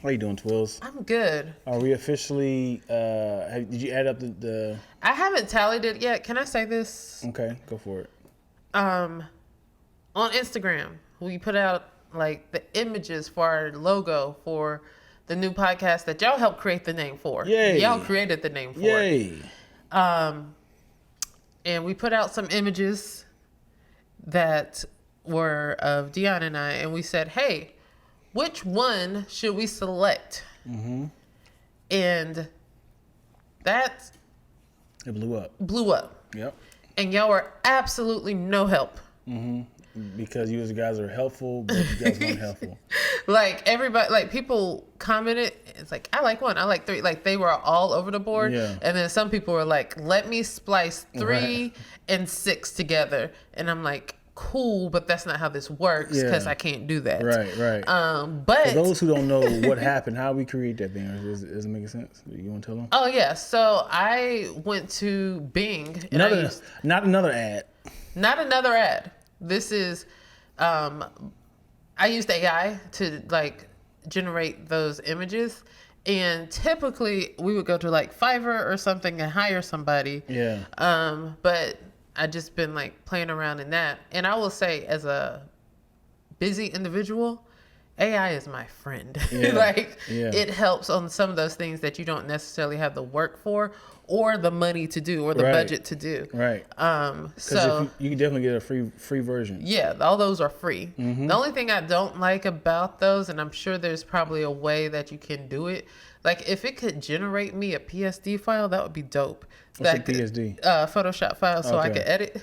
How you doing, Twills? I'm good. Are we officially, did you add up the... I haven't tallied it yet. Can I say this? Okay, go for it. On Instagram, we put out like the images for our logo for the new podcast that y'all helped create the name for. Yay. Y'all created the name for. Yay. And we put out some images that were of Dion and I, and we said, hey, which one should we select? Mm-hmm. And that It blew up. Yep. And y'all were absolutely no help. Mm-hmm. Because you guys are helpful, but you guys weren't helpful. Like everybody, like people commented, it's like, I like one, I like three. Like they were all over the board. Yeah. And then some people were like, let me splice 3 and 6 together. And I'm like, cool, but that's not how this works because I can't do that. Right. But for those who don't know what happened, how we create that thing, does it make sense? You want to tell them? Oh yeah, so I went to Bing. And not another ad. Not another ad. This is, I used AI to like generate those images, and typically we would go to like Fiverr or something and hire somebody. Yeah. But I just been like playing around in that, and I will say, as a busy individual, AI is my friend. Yeah. It helps on some of those things that you don't necessarily have the work for or the money to do or the budget to do. Right. So you can definitely get a free version. Yeah, all those are free. Mm-hmm. The only thing I don't like about those, and I'm sure there's probably a way that you can do it, like if it could generate me a PSD file, that would be dope. What's a PSD? Photoshop file, so I could edit.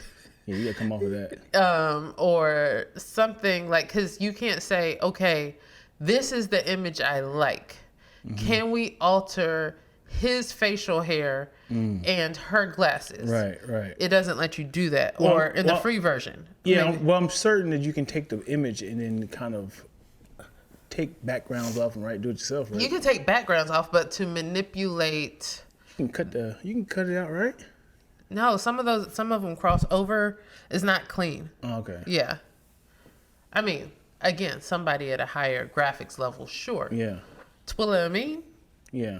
Yeah, you gotta come off of that. Or something like, because you can't say, okay, this is the image I like. Mm-hmm. Can we alter his facial hair and her glasses? Right. It doesn't let you do that. Or in the free version. Yeah, well, I'm certain that you can take the image and then kind of take backgrounds off and do it yourself, right? You can take backgrounds off, but to manipulate... You can cut it out, right? No, some of them cross over. Is not clean. Oh, okay. Yeah. I mean, again, somebody at a higher graphics level, sure. Yeah. Twilla, Amin? Yeah.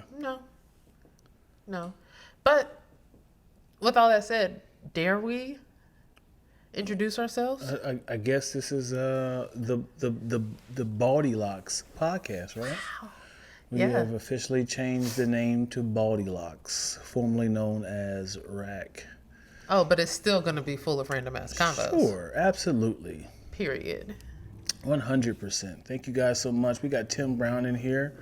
No. But with all that said, dare we introduce ourselves? I guess this is the Baldie Locs Podcast, right? Wow. We have officially changed the name to Baldie Locs, formerly known as RAC. Oh, but it's still going to be full of random ass convos. Sure, absolutely. Period. 100%. Thank you guys so much. We got Tim Brown in here.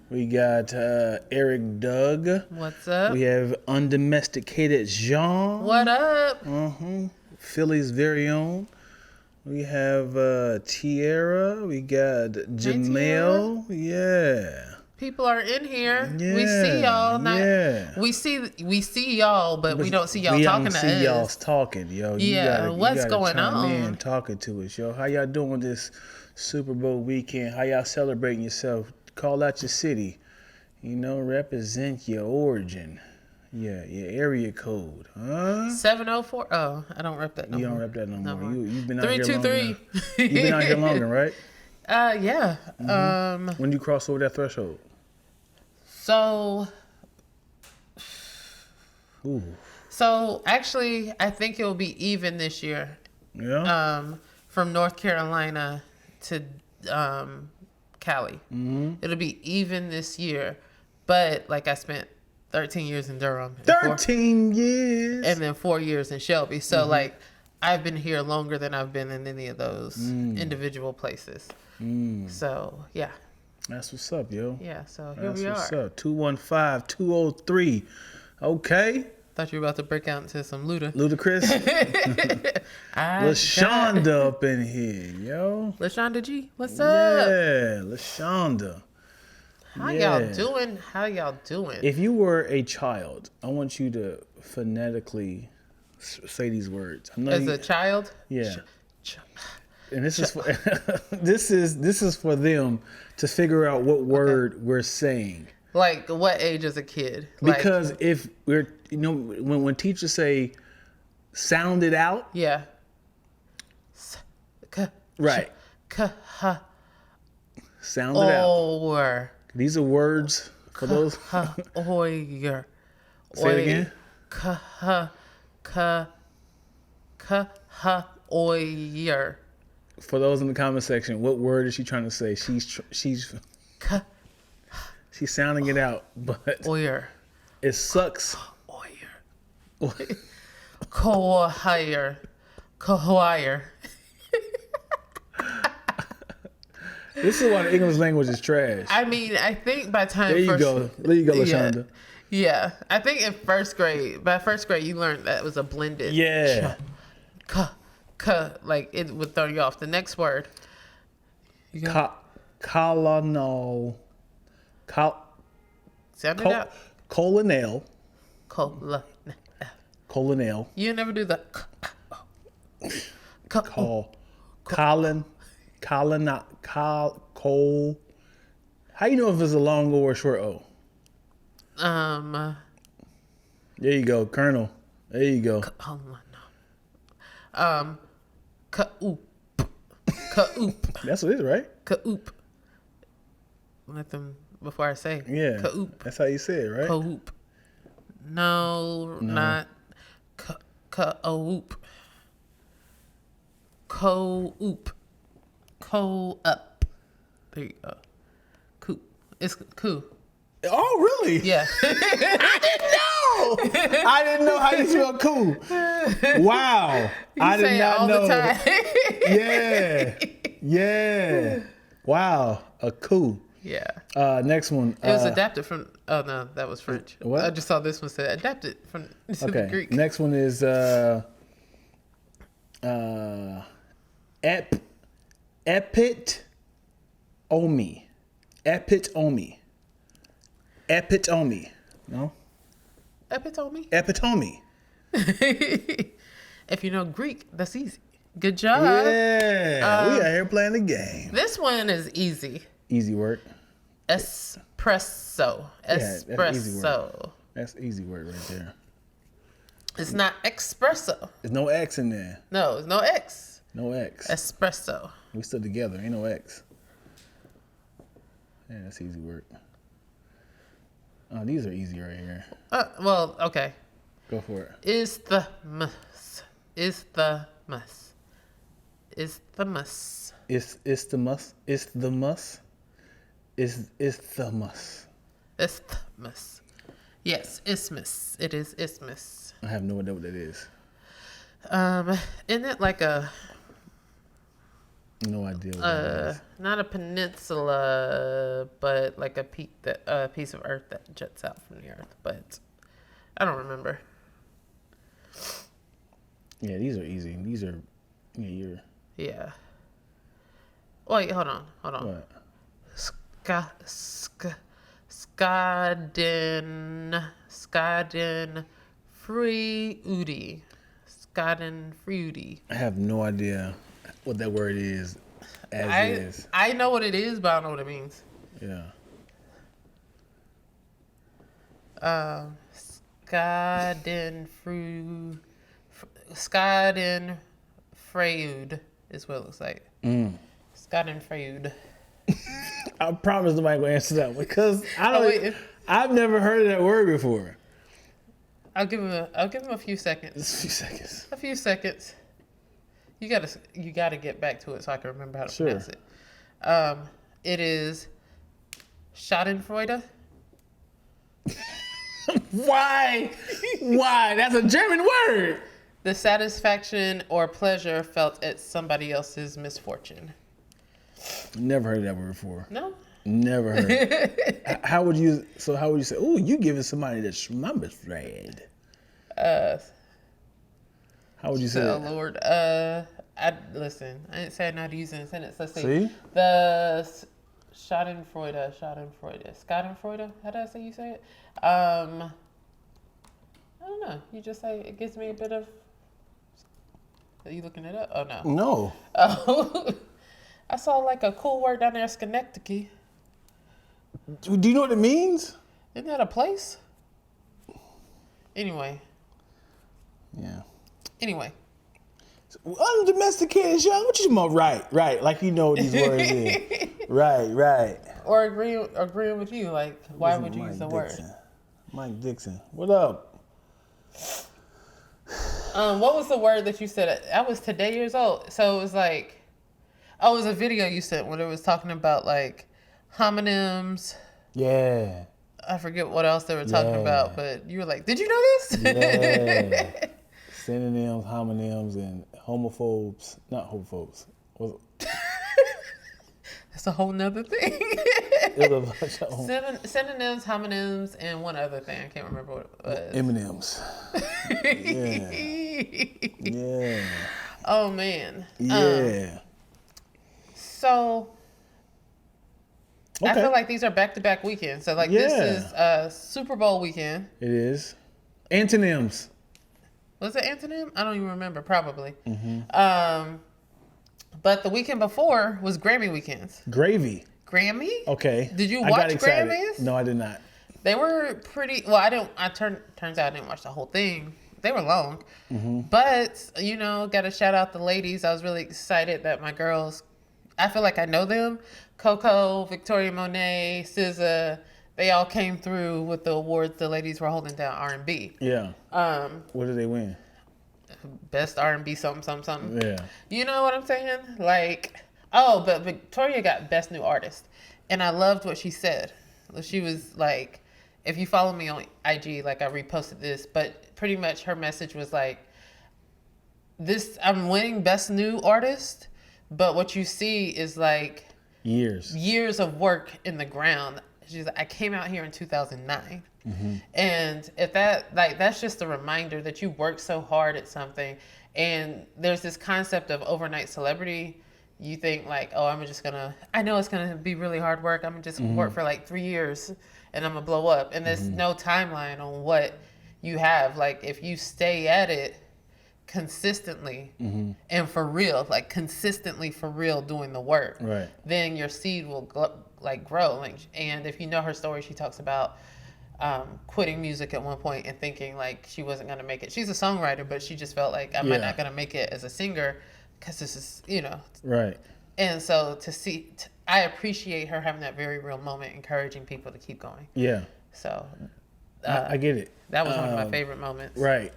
We got Eric Doug. What's up? We have undomesticated Jean. What up? Philly's very own. We have Tierra. We got Jamel. Yeah. People are in here. Yeah. We see y'all. We see y'all, but we don't see y'all talking to us. We don't see y'all talking, yo. What's going on? Man, talking to us, yo. How y'all doing this Super Bowl weekend? How y'all celebrating yourself? Call out your city. Represent your origin. Yeah, your area code, huh? 704. Oh, I don't rep that no more. You don't rep that no more. You've been out 323. here longer. You've been out here longer, right? Yeah. Mm-hmm. When do you cross over that threshold? So actually, I think it will be even this year. Yeah. From North Carolina to Cali. Mm-hmm. It'll be even this year, but like I spent 13 years in Durham. 13 years. And then 4 years in Shelby. So like I've been here longer than I've been in any of those individual places. So yeah. That's what's up, yo. Yeah, so here we are. That's what's up. 215-203. Okay. Thought you were about to break out into some Ludacris. LaShonda up in here, yo. LaShonda G, what's up? Yeah, LaShonda. How y'all doing? If you were a child, I want you to phonetically say these words. As a child? Yeah. And this is for, this is for them to figure out what word we're saying. Like what age as a kid? Because if we're when teachers say sound it out. Yeah. Right. Sound it out. These are words for those. Oyer. Say it again. Oyer. For those in the comment section, what word is she trying to say? She's sounding it out, but Oyer. it sucks. Oyer. Cohire. This is why the English language is trash. I mean, I think by time There you go, LaShonda. Yeah, I think in by first grade, you learned that it was a blended. Yeah. Like it would throw you off. The next word. Colonel. Sound it out. Colonel. Colonel. You never do the. Colin. How you know if it's a long O or a short O? There you go, Colonel. There you go. Ka-oop. That's what it is, right? Ka-oop. Let them, before I say. Yeah. Ka-oop. That's how you say it, right? Ka-oop. No, not ka-oop. Co-oop. Co-up. There you go. Coop. It's coo. Oh, really? Yeah. I didn't know how you spell cool. Wow. I did not know. The time. Yeah. Wow. A coup. Yeah. Next one. It was adapted from. Oh no, that was French. What? I just saw this one said adapted from okay. Greek. Next one is epitomy. Epitomy. No? Epitomy. If you know Greek, that's easy. Good job. Yeah. We are here playing the game. This one is easy. Easy work. Espresso. Espresso. That's easy work right there. It's not espresso. There's no X in there. No, there's no X. No X. Espresso. We still together. Ain't no X. Yeah, that's easy work. Oh, these are easy right here. Well, okay. Go for it. Isthmus. Isthmus. Isthmus. Isthmus. Isthmus. Isthmus. Isthmus. Yes, isthmus. It is isthmus. I have no idea what that is. Isn't it like a? No idea what that is. Not a peninsula, but like a piece of earth that juts out from the earth. But I don't remember. Yeah, these are easy. These are, you're. Yeah. Wait, hold on. What? Schadenfreude. Schadenfreude. I have no idea what that word is. I know what it is, but I don't know what it means. Yeah. Schadenfreude is what it looks like. Schadenfreude. I promise nobody gonna answer that one because I've never heard of that word before. I'll give him a few seconds. A few seconds. You gotta get back to it so I can remember how to pronounce it. It is Schadenfreude. Why? That's a German word. The satisfaction or pleasure felt at somebody else's misfortune. Never heard of that word before. No. Never heard. How would you say? Oh, you giving somebody the schmumberfred. How would you say? Oh Lord. Listen. I didn't say I'm not using a sentence. Let's see. See? The Schadenfreude. Schadenfreude. How did I say you say it? I don't know. You just say it gives me a bit of. Are you looking it up? Oh no. No. Oh. I saw like a cool word down there, Schenectady. Do you know what it means? Isn't that a place? Anyway. Yeah. Anyway. Undomesticated, young. What you talking about? Right. Like you know what these words is. Right. or agreeing with you. Like, why would you use the word? Mike Dixon. What up? What was the word that you said? I was today years old. So it was like, it was a video you sent when it was talking about like homonyms. Yeah. I forget what else they were talking about, but you were like, did you know this? Yeah. Synonyms, homonyms, and homophobes. Not homophobes. That's a whole nother thing. Synonyms, homonyms, and one other thing. I can't remember what it was. M&Ms. Yeah. Oh, man. Yeah. So, okay. I feel like these are back-to-back weekends. So, like, this is Super Bowl weekend. It is. Antonyms. Was it antonym? I don't even remember. Probably. Mm-hmm. But the weekend before was Grammy weekends. Gravy. Grammy? Okay. Did you watch Grammys? No, I did not. They were pretty. Well, turns out I didn't watch the whole thing. They were long, but got to shout out the ladies. I was really excited that my girls. I feel like I know them. Coco, Victoria Monet, SZA. They all came through with the awards. The ladies were holding down R&B. Yeah. What did they win? Best R&B something. Yeah. You know what I'm saying? Like, but Victoria got Best New Artist. And I loved what she said. She was like, if you follow me on IG, like I reposted this, but pretty much her message was like, I'm winning Best New Artist, but what you see is like years of work in the ground. She's like, I came out here in 2009. Mm-hmm. And if that's just a reminder that you worked so hard at something. And there's this concept of overnight celebrity. You think like, oh, I know it's going to be really hard work. I'm going to just work for like 3 years and I'm going to blow up. And there's no timeline on what you have. Like if you stay at it consistently and for real, like consistently for real doing the work, right, then your seed will grow. And if you know her story, she talks about quitting music at one point and thinking like she wasn't going to make it. She's a songwriter, but she just felt like I'm not going to make it as a singer because this is, right. And so I appreciate her having that very real moment, encouraging people to keep going. Yeah. So I get it. That was one of my favorite moments. Right.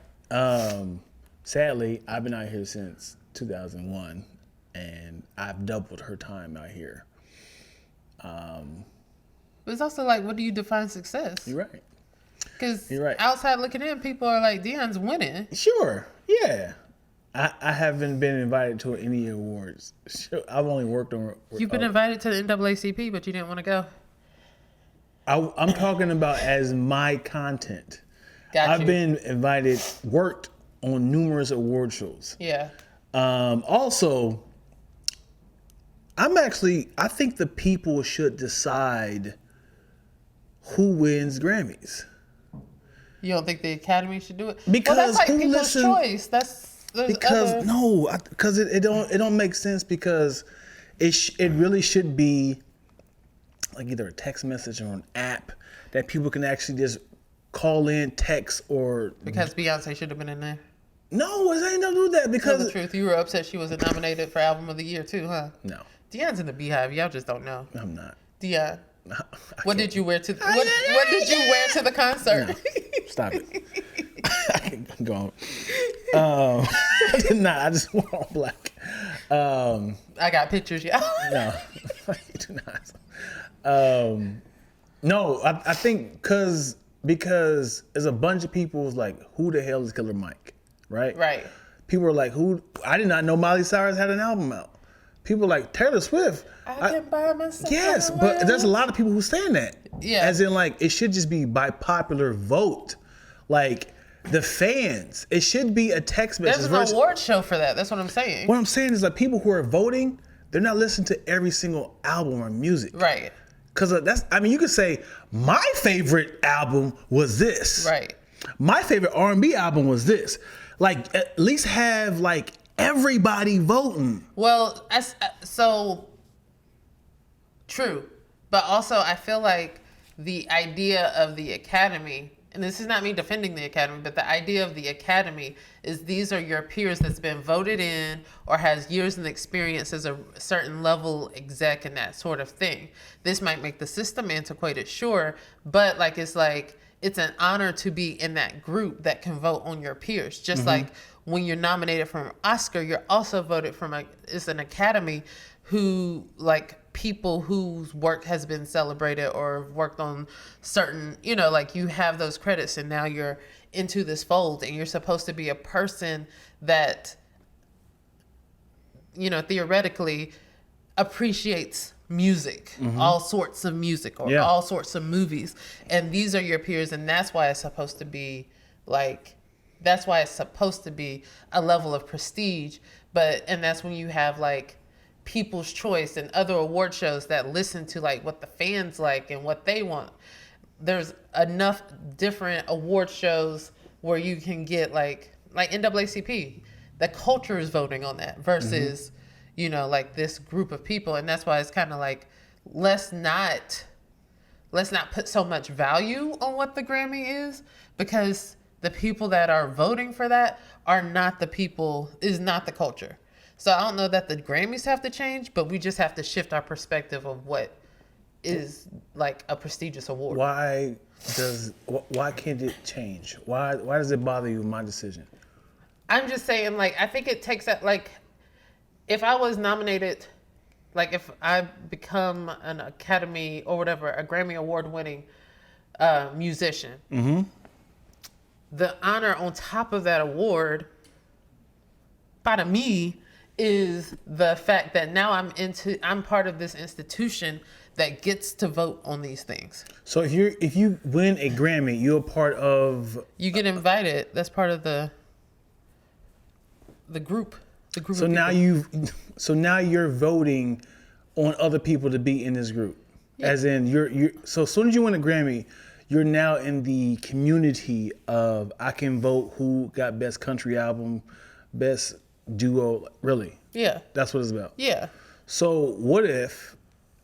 Sadly, I've been out here since 2001 and I've doubled her time out here. But it's also like, what do you define success? You're right. Because outside looking in, people are like, Dion's winning. Sure. Yeah. I haven't been invited to any awards. Sure, I've only worked on... You've been invited to the NAACP, but you didn't want to go. I'm talking about as my content. I've been invited, worked on numerous award shows. Yeah. Also, I think the people should decide who wins Grammys. You don't think the Academy should do it? Because that's like people's choice. Because it don't make sense because it really should be like either a text message or an app that people can actually just call in, text, or... Because Beyonce should have been in there? No, it ain't no do that because... Tell the truth, you were upset she wasn't nominated for Album of the Year too, huh? No. Dion's in the Beehive. Y'all just don't know. I'm not. Dion, what did you wear to the... What did you wear to the concert? No. Stop it. I can go on. I did not. I just wore all black. I got pictures, y'all. No, you do not. No, I think because there's a bunch of people who's like, who the hell is Killer Mike? Right? Right. People are like, who? I did not know Miley Cyrus had an album out. People are like, Taylor Swift. I can buy myself. Yes, but there's a lot of people who saying that. Yeah. As in, like, it should just be by popular vote. Like, the fans. It should be a text message. There's an award show for that. That's what I'm saying. What I'm saying is, like, people who are voting, they're not listening to every single album or music. Right. Because you could say, my favorite album was this. Right. My favorite R&B album was this. Like, at least have, like, everybody voting. Well, so true. But also, I feel like the idea of the Academy and this is not me defending the Academy, but the idea of the Academy is these are your peers that's been voted in or has years of experience as a certain level exec and that sort of thing. This might make the system antiquated, sure, but like it's an honor to be in that group that can vote on your peers. Just like when you're nominated for an Oscar, you're also voted from it's an Academy who like people whose work has been celebrated or worked on certain, like you have those credits and now you're into this fold and you're supposed to be a person that, theoretically appreciates music, all sorts of music or all sorts of movies. And these are your peers. And that's why it's supposed to be a level of prestige. And that's when you have like People's Choice and other award shows that listen to like what the fans like and what they want. There's enough different award shows where you can get like NAACP. The culture is voting on that versus, like this group of people. And that's why it's kind of like, let's not put so much value on what the Grammy is, because the people that are voting for that are not the people, is not the culture. So I don't know that the Grammys have to change, but we just have to shift our perspective of what is like a prestigious award. Why can't it change? Why does it bother you, my decision? I'm just saying, like, I think it takes that, like, if I was nominated, like if I become an Academy or whatever, a Grammy Award winning musician, the honor on top of that award, by to me, is the fact that now I'm part of this institution that gets to vote on these things. So if you win a Grammy, you're part of. You get invited. That's part of the group. The group. So now you're voting on other people to be in this group. Yeah. As in you're. So as soon as you win a Grammy, you're now in the community of I can vote who got best country album, best duo, really. Yeah. That's what it's about. Yeah. So what if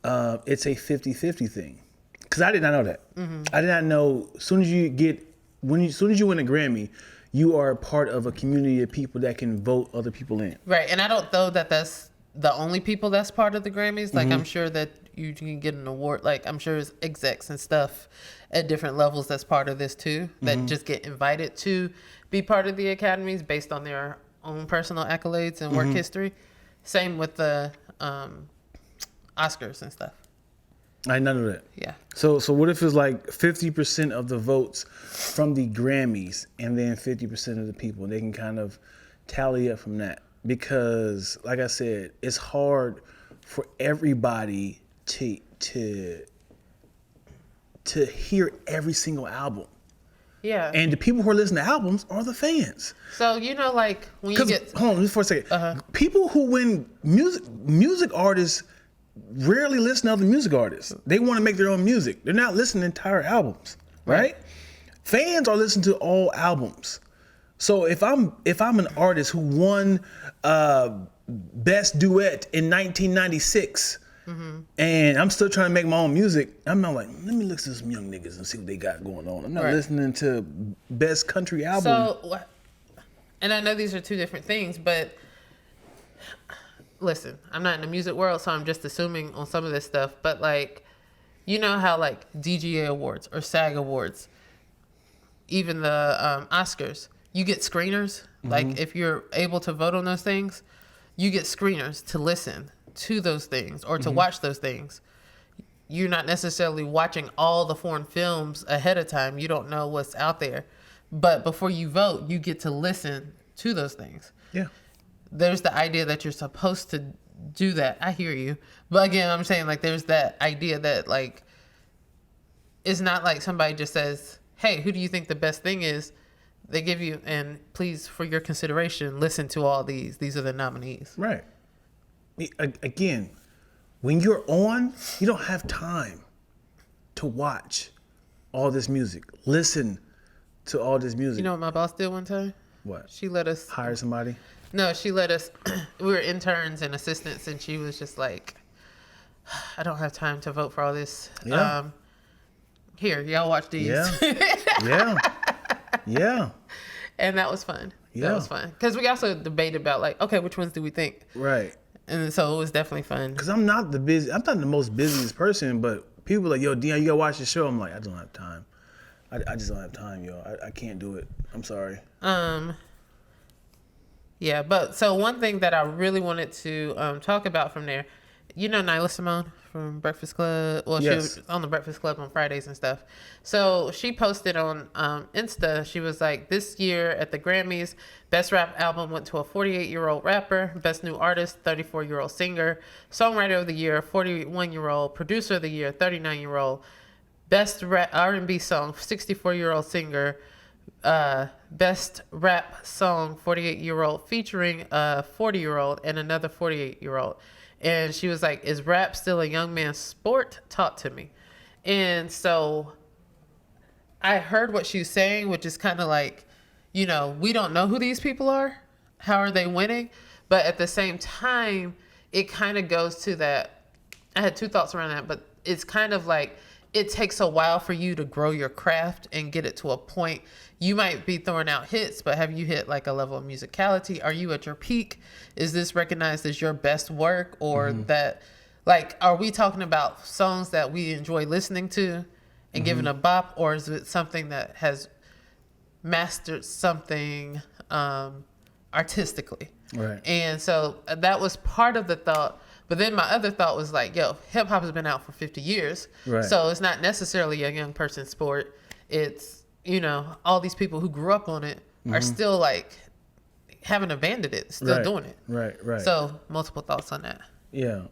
it's a 50-50 thing? Because I did not know that. I did not know as soon as you win a Grammy, you are part of a community of people that can vote other people in. Right. And I don't know that that's the only people that's part of the Grammys. Like I'm sure that you can get an award. Like I'm sure there's execs and stuff at different levels that's part of this too, that just get invited to be part of the Academies based on their own personal accolades and work history. Same with the Oscars and stuff. I did not know that. Yeah. So what if it's like 50% of the votes from the Grammys and then 50% of the people? They can kind of tally up from that. Because, like I said, it's hard for everybody to hear every single album. Yeah. And the people who are listening to albums are the fans. So, like when you get... Hold on, just for a second. People who win music artists rarely listen to other music artists. They want to make their own music. They're not listening to entire albums, right? Fans are listening to all albums. So if I'm an artist who won Best Duet in 1996, and I'm still trying to make my own music, I'm not like, let me listen to some young niggas and see what they got going on. I'm not listening to Best Country Album. So, and I know these are two different things, but listen, I'm not in the music world, so I'm just assuming on some of this stuff. But like, you know how like DGA Awards or SAG Awards, even the Oscars, you get screeners. Like if you're able to vote on those things, you get screeners to listen to those things or to watch those things. You're not necessarily watching all the foreign films ahead of time. You don't know what's out there. But before you vote, you get to listen to those things. Yeah. There's the idea that you're supposed to do that. I hear you. But again, I'm saying like there's that idea that like it's not like somebody just says, hey, who do you think the best thing is? They give you, and please, for your consideration, listen to all these. These are the nominees. Right. Again, when you're on, you don't have time to watch all this music. Listen to all this music. You know what my boss did one time? What? She let us... Hire somebody? No, she let us... we were interns and assistants, and she was just like, I don't have time to vote for all this. Yeah. Here, y'all watch these. Yeah. Yeah. Yeah. And that was fun. Yeah. That was fun. Because we also debated about like, okay, which ones do we think? Right. And so it was definitely fun. Because I'm not the most busiest person, but people are like, yo, Dion, you gotta watch the show. I'm like, I don't have time. I just don't have time, yo. I can't do it. I'm sorry. Yeah, but so one thing that I really wanted to talk about from there, you know Nyla Simone from Breakfast Club? Well, Yes. she was on the Breakfast Club on Fridays and stuff. So she posted on Insta, she was like, this year at the Grammys, Best Rap Album went to a 48-year-old rapper, Best New Artist, 34-year-old singer, Songwriter of the Year, 41-year-old, Producer of the Year, 39-year-old, Best R&B Song, 64-year-old singer, Best Rap Song, 48-year-old, featuring a 40-year-old and another 48-year-old. And she was like, is rap still a young man's sport? Talk to me. And so I heard what she was saying, which is kind of like, you know, we don't know who these people are. How are they winning? But at the same time, it kind of goes to that. I had two thoughts around that, but it's kind of like, it takes a while for you to grow your craft and get it to a point. You might be throwing out hits, but have you hit like a level of musicality? Are you at your peak? Is this recognized as your best work? Or that, like, are we talking about songs that we enjoy listening to and giving a bop? Or is it something that has mastered something artistically? Right. And so that was part of the thought. But then my other thought was like, yo, hip hop has been out for 50 years. Right. So it's not necessarily a young person's sport. It's, you know, all these people who grew up on it are still like, haven't abandoned it, still doing it. Right. So multiple thoughts on that. Yeah.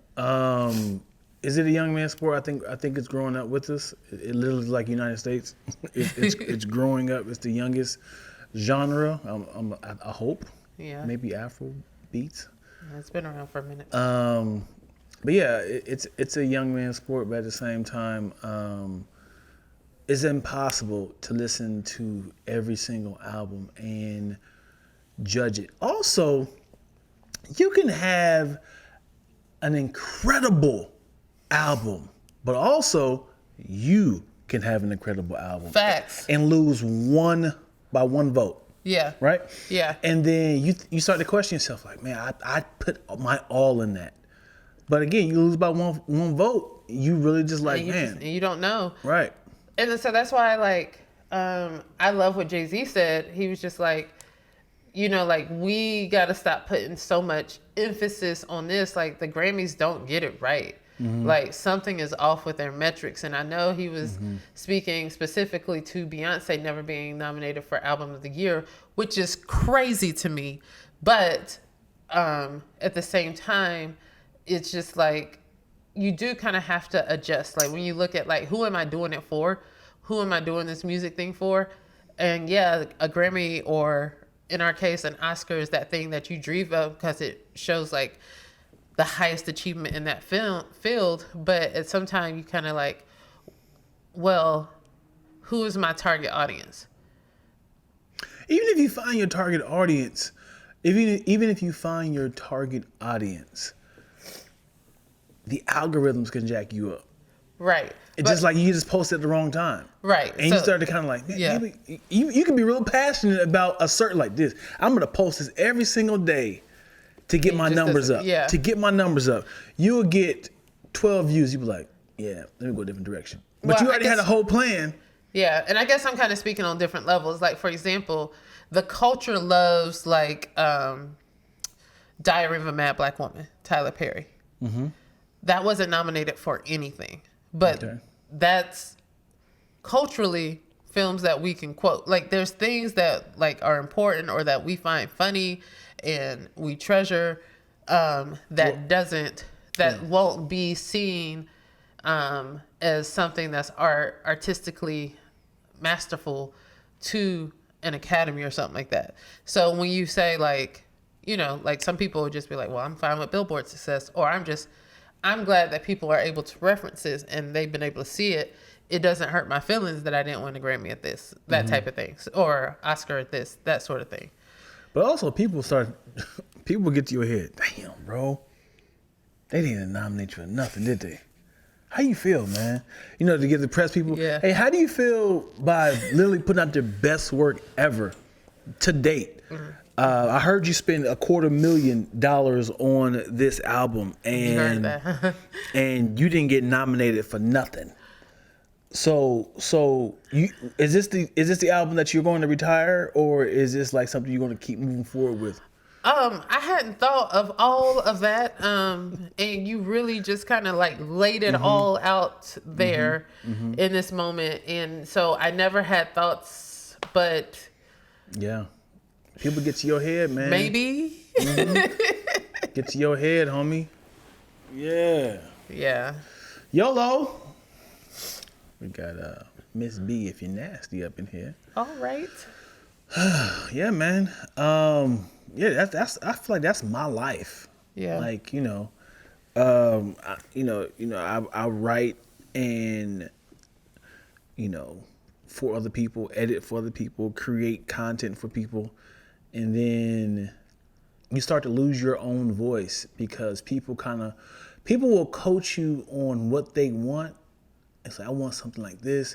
Is it a young man's sport? I think it's growing up with us. It literally is like United States. It's growing up. It's the youngest genre. I hope. Yeah. Maybe Afro beats. It's been around for a minute. But yeah, it's a young man's sport. But at the same time, it's impossible to listen to every single album and judge it. Also, you can have an incredible album, but also you can have an incredible album. Facts. And lose by one vote. Yeah. Right? Yeah. And then you start to question yourself, like, man, I put my all in that. But again, you lose by one vote. You really just like, And you don't know. Right. And so that's why I love what Jay-Z said. He was just like, you know, like, we got to stop putting so much emphasis on this. Like, the Grammys don't get it right. Like, something is off with their metrics. And I know he was speaking specifically to Beyonce never being nominated for Album of the Year, which is crazy to me. But at the same time, it's just like, you do kind of have to adjust. Like, when you look at, like, who am I doing it for? Who am I doing this music thing for? And yeah, a Grammy, or in our case, an Oscar, is that thing that you dream of because it shows like the highest achievement in that field. But at some time you kind of like, well, who is my target audience? Even if you find your target audience, even if you find your target audience, the algorithms can jack you up. Right. It's just like you just posted at the wrong time. Right. And you start to kind of like, man, Yeah. maybe you can be real passionate about a certain, like this. I'm going to post this every single day to get my numbers up. Yeah. To get my numbers up. You'll get 12 views. You'll be like, yeah, let me go a different direction. But Well, you already had a whole plan. Yeah, and I guess I'm kind of speaking on different levels. Like, for example, the culture loves, like, Diary of a Mad Black Woman, Tyler Perry. That wasn't nominated for anything. But that's culturally films that we can quote. Like, there's things that, like, are important or that we find funny and we treasure that won't be seen as something that's artistically masterful to an academy or something like that. So when you say, like, you know, like, some people would just be like, well, I'm fine with Billboard success, or I'm glad that people are able to reference this and they've been able to see it. It doesn't hurt my feelings that I didn't win a Grammy at this, that type of thing, or Oscar at this, that sort of thing. But also people get to your head. Damn, bro. They didn't nominate you for nothing, did they? How you feel, man? You know, to give the press people, Yeah. hey, how do you feel by literally putting out their best work ever to date? I heard you spend $250,000 on this album, and You heard that. and you didn't get nominated for nothing. So is this the album that you're going to retire, or is this like something you're going to keep moving forward with? I hadn't thought of all of that. And you really just kind of like laid it all out there in this moment. And so I never had thoughts, but Yeah. People get to your head, man. maybe. Get to your head, homie. Yeah. Yeah. YOLO. We got Miss B, if you're nasty, up in here. All right. Yeah, man. Yeah, that's. I feel like that's my life. Yeah. Like, I write and, for other people, edit for other people, create content for people, and then you start to lose your own voice because people will coach you on what they want. It's like, I want something like this,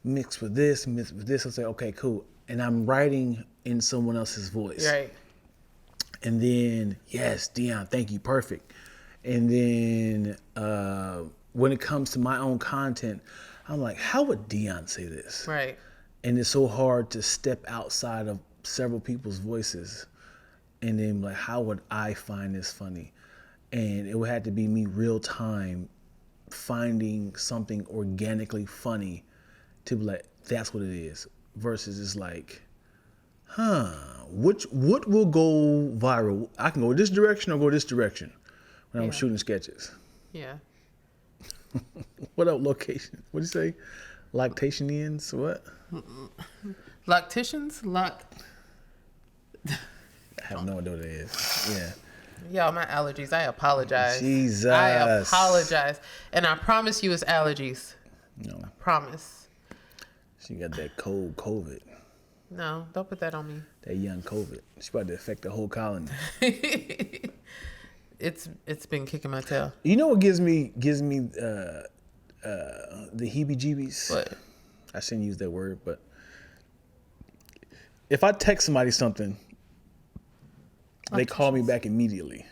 mixed with this. I say, okay, cool. And I'm writing in someone else's voice. Right. And then, yes, Dion, thank you, perfect. And then when it comes to my own content, I'm like, how would Dion say this? Right. And it's so hard to step outside of several people's voices and then like, how would I find this funny? And it would have to be me real time finding something organically funny to be like, that's what it is. Versus it's like, what will go viral? I can go this direction or go this direction when I'm shooting sketches. Yeah. What up, location? What do you say? Lactationians? What? Lacticians? I have no idea what it is. Yeah. Y'all, my allergies. I apologize. Jesus. I apologize. And I promise you it's allergies. No. I promise. She got that cold COVID. No, don't put that on me. That young COVID. She's about to affect the whole colony. It's been kicking my tail. You know what gives me the heebie-jeebies? What? I shouldn't use that word, but if I text somebody something, they call me back immediately.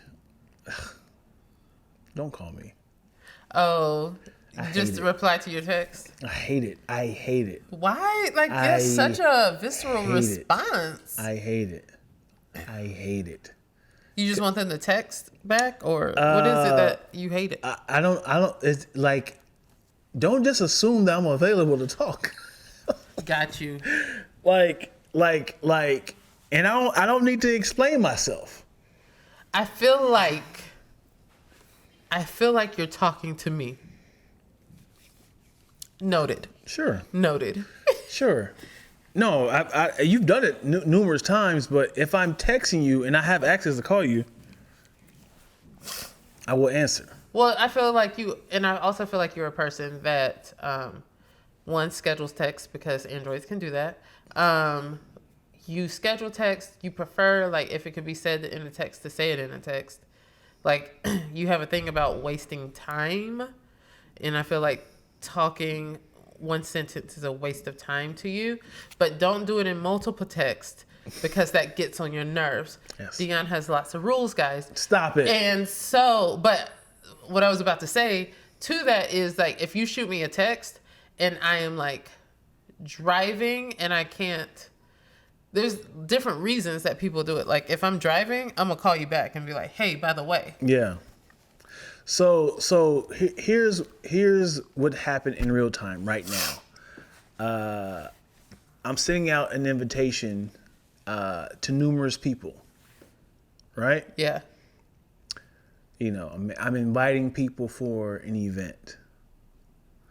Don't call me. Oh, I hate just it. reply to your text? I hate it. I hate it. Why? Like, that's such a visceral hate it. response. I hate it. I hate it. You just want them to text back? Or what is it that you hate it? I don't, it's like, don't just assume that I'm available to talk. Got you. Like, and I don't need to explain myself. I feel like you're talking to me. Noted. Sure. Noted. Sure. No, you've done it numerous times, but if I'm texting you and I have access to call you, I will answer. Well, I feel like you, and I also feel like you're a person that, one, schedules text because Androids can do that. You schedule text, you prefer, like, if it could be said in a text, to say it in a text. Like, you have a thing about wasting time, and I feel like talking one sentence is a waste of time to you, but don't do it in multiple texts because that gets on your nerves. Yes. Dion has lots of rules, guys. Stop it. And so, but what I was about to say to that is, like, if you shoot me a text and I am like driving and I can't, there's different reasons that people do it. Like, if I'm driving, I'm gonna call you back and be like, hey, by the way. Yeah. So here's what happened in real time right now. I'm sending out an invitation to numerous people, right? Yeah. You know, I'm inviting people for an event.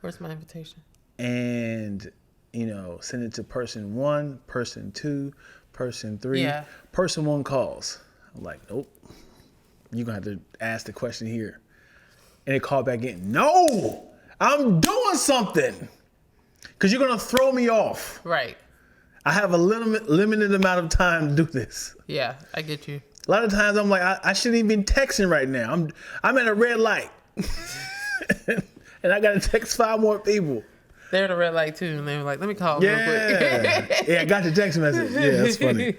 Where's my invitation? And, you know, send it to person 1, person 2, person 3. Yeah. Person 1 calls. I'm like, nope. You're going to have to ask the question here. And they call back in. No, I'm doing something. Because you're going to throw me off. Right. I have a limited amount of time to do this. Yeah, I get you. A lot of times I'm like, I shouldn't even be texting right now. I'm at a red light. and I got to text 5 more people. They're at a red light too, and they were like, "Let me call them real Yeah, quick." yeah, I got your text message. Yeah, that's funny.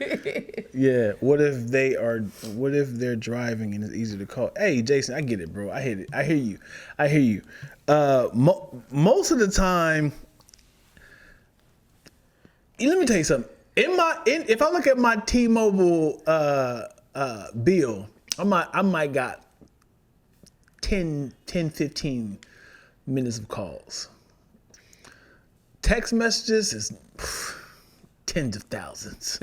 Yeah, what if they're driving and it's easy to call? Hey, Jason, I get it, bro. I hit it. I hear you. Most of the time, let me tell you something. If I look at my T-Mobile bill, I might got 10, 15 minutes of calls. Text messages is tens of thousands.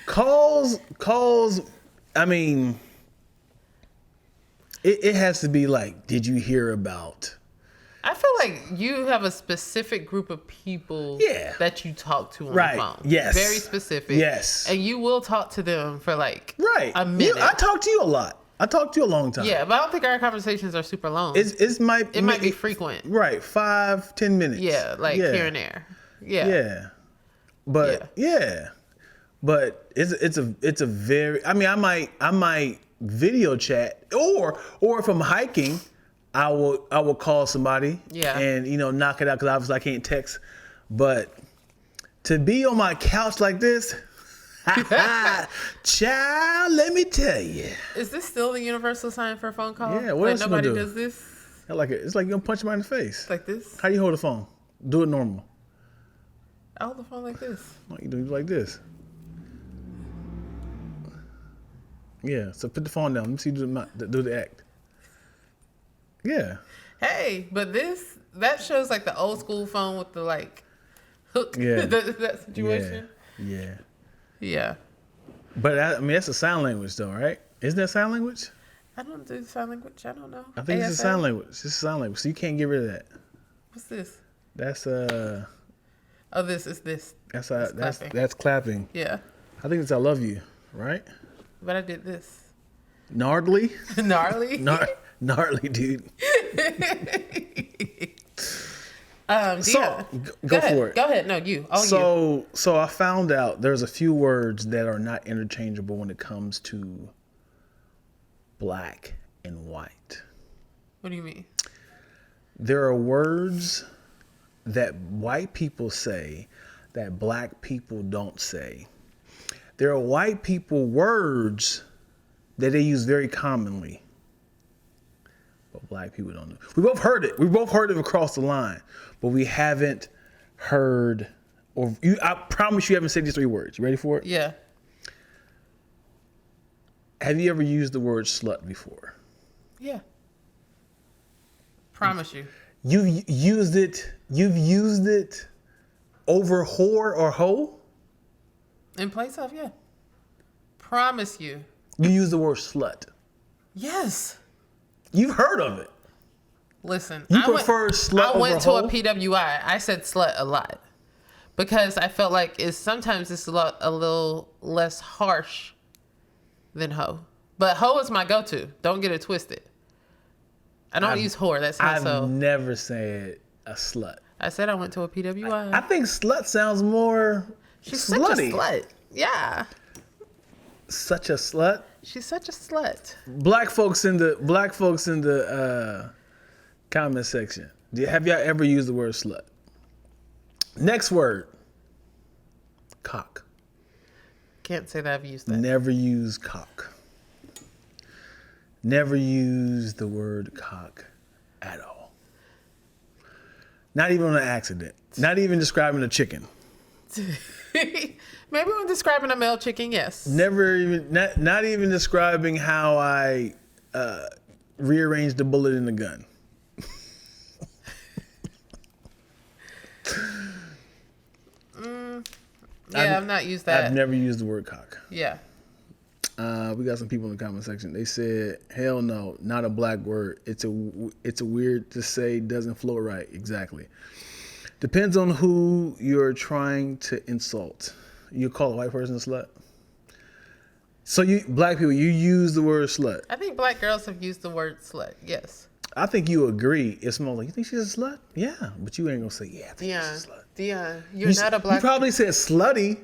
Calls. I mean, it has to be like, did you hear about? I feel like you have a specific group of people that you talk to on the phone. Yes. Very specific. Yes. And you will talk to them for like a I minute. talk to you a lot. I talk to you a long time. Yeah, but I don't think our conversations are super long. It might be frequent. Right, 5-10 minutes. Yeah, like here and there. Yeah. Yeah. But but it's a very. I mean, I might video chat or if I'm hiking, I will call somebody. Yeah. And knock it out because obviously I can't text. But to be on my couch like this. Child, let me tell you. Is this still the universal sign for a phone call? Yeah, what else you gonna nobody do? does this? It's like you're gonna punch him in the face. Like this? How do you hold the phone? Do it normal. I hold the phone like this. No, you do it like this. Yeah, so put the phone down. Let me see you do the act. Yeah. Hey, but that shows like the old school phone with the like hook. Yeah. that situation. Yeah. Yeah. But I mean, that's a sign language, though, right? Isn't that sign language? I don't do sign language. I don't know. I think it's a sign language. It's a sign language, so you can't get rid of that. What's this? That's Oh, this is this. that's clapping. Yeah. I think it's I love you, right? But I did this. Gnarly. Gnarly. Gnarly, dude. Dion, go for it. Go ahead. No, you. So I found out there's a few words that are not interchangeable when it comes to black and white. What do you mean? There are words that white people say that black people don't say. There are white people words that they use very commonly, but black people don't know. We both heard it. We both heard it across the line, but we haven't heard, I promise you haven't said these 3 words. You ready for it? Yeah. Have you ever used the word slut before? Yeah. Promise you. You've used it over whore or hoe? In place of, yeah. Promise you. You use the word slut. Yes. You've heard of it. Listen. You prefer slut over hoe? I went to a PWI. I said slut a lot. Because I felt like sometimes it's a little less harsh than hoe. But hoe is my go-to. Don't get it twisted. I don't use whore. That sounds I've never said a slut. I said I went to a PWI. I think slut sounds more She's slutty. such a slut. Yeah. Such a slut. She's such a slut. Black folks in the comment section. Have y'all ever used the word slut? Next word. Cock. Can't say that I've used that. Never use cock. Never use the word cock at all. Not even on an accident. Not even describing a chicken. Maybe when describing a male chicken, yes. Never even, not even describing how I rearranged the bullet in the gun. I've not used that. I've never used the word cock. Yeah. We got some people in the comment section. They said, "Hell no, not a black word. It's a weird to say. Doesn't flow right. Exactly. Depends on who you're trying to insult. You call a white person a slut. So you black people, you use the word slut. I think black girls have used the word slut. Yes. I think you agree. It's more like, you think she's a slut? Yeah, but you ain't gonna say, yeah, I think Dion, she's a slut. Dion, you're not a black. You probably said slutty.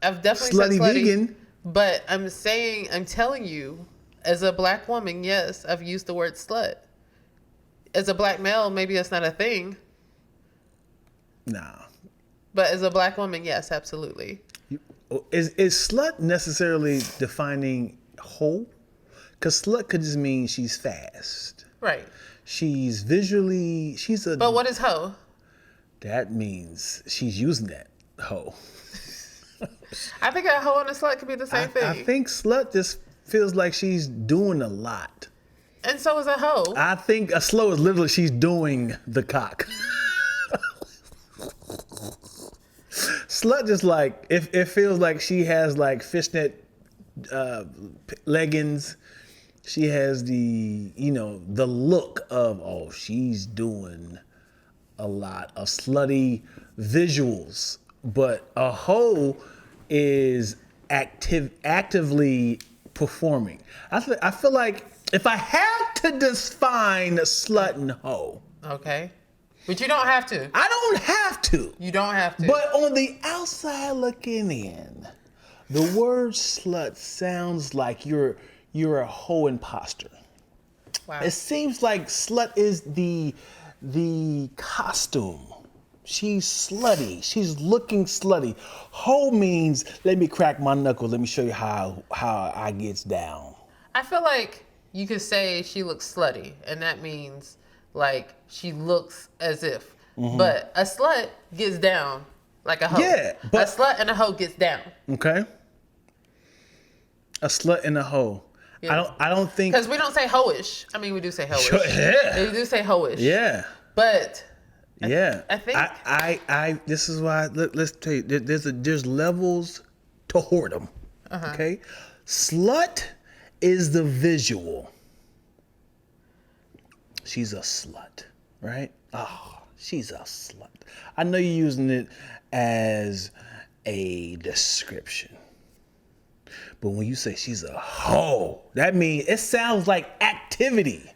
I've definitely Slutty said slutty. vegan. But I'm telling you, as a black woman, yes, I've used the word slut. as a black male, maybe it's not a thing. Nah. But as a black woman, yes, absolutely. Is slut necessarily defining hoe? Because slut could just mean she's fast. Right. She's a... But what is hoe? That means she's using that hoe. I think a hoe and a slut could be the same thing. I think slut just feels like she's doing a lot. And so is a hoe. I think a slut is literally she's doing the cock. Slut just like, it feels like she has like fishnet leggings. She has the look of, oh, she's doing a lot of slutty visuals. But a hoe is actively performing. I feel like if I had to define slut and hoe. Okay. But you don't have to. I don't have to. You don't have to. But on the outside looking in, the word slut sounds like you're a hoe imposter. Wow. It seems like slut is the costume. She's slutty. She's looking slutty. Hoe means, let me crack my knuckles. Let me show you how I gets down. I feel like you could say she looks slutty, and that means like she looks as if. Mm-hmm. But a slut gets down like a hoe. Yeah, but a slut and a hoe gets down. Okay. A slut and a hoe. Yeah. I don't think, because we don't say hoish. I mean, we do say hoish. Sure, yeah. We do say hoish. Yeah. But yeah, I think I this is why let's tell you, there's levels to whoredom. Uh-huh. Okay, slut is the visual. She's a slut, right? Oh, she's a slut. I know you're using it as a description, but when you say she's a hoe, that means it sounds like activity.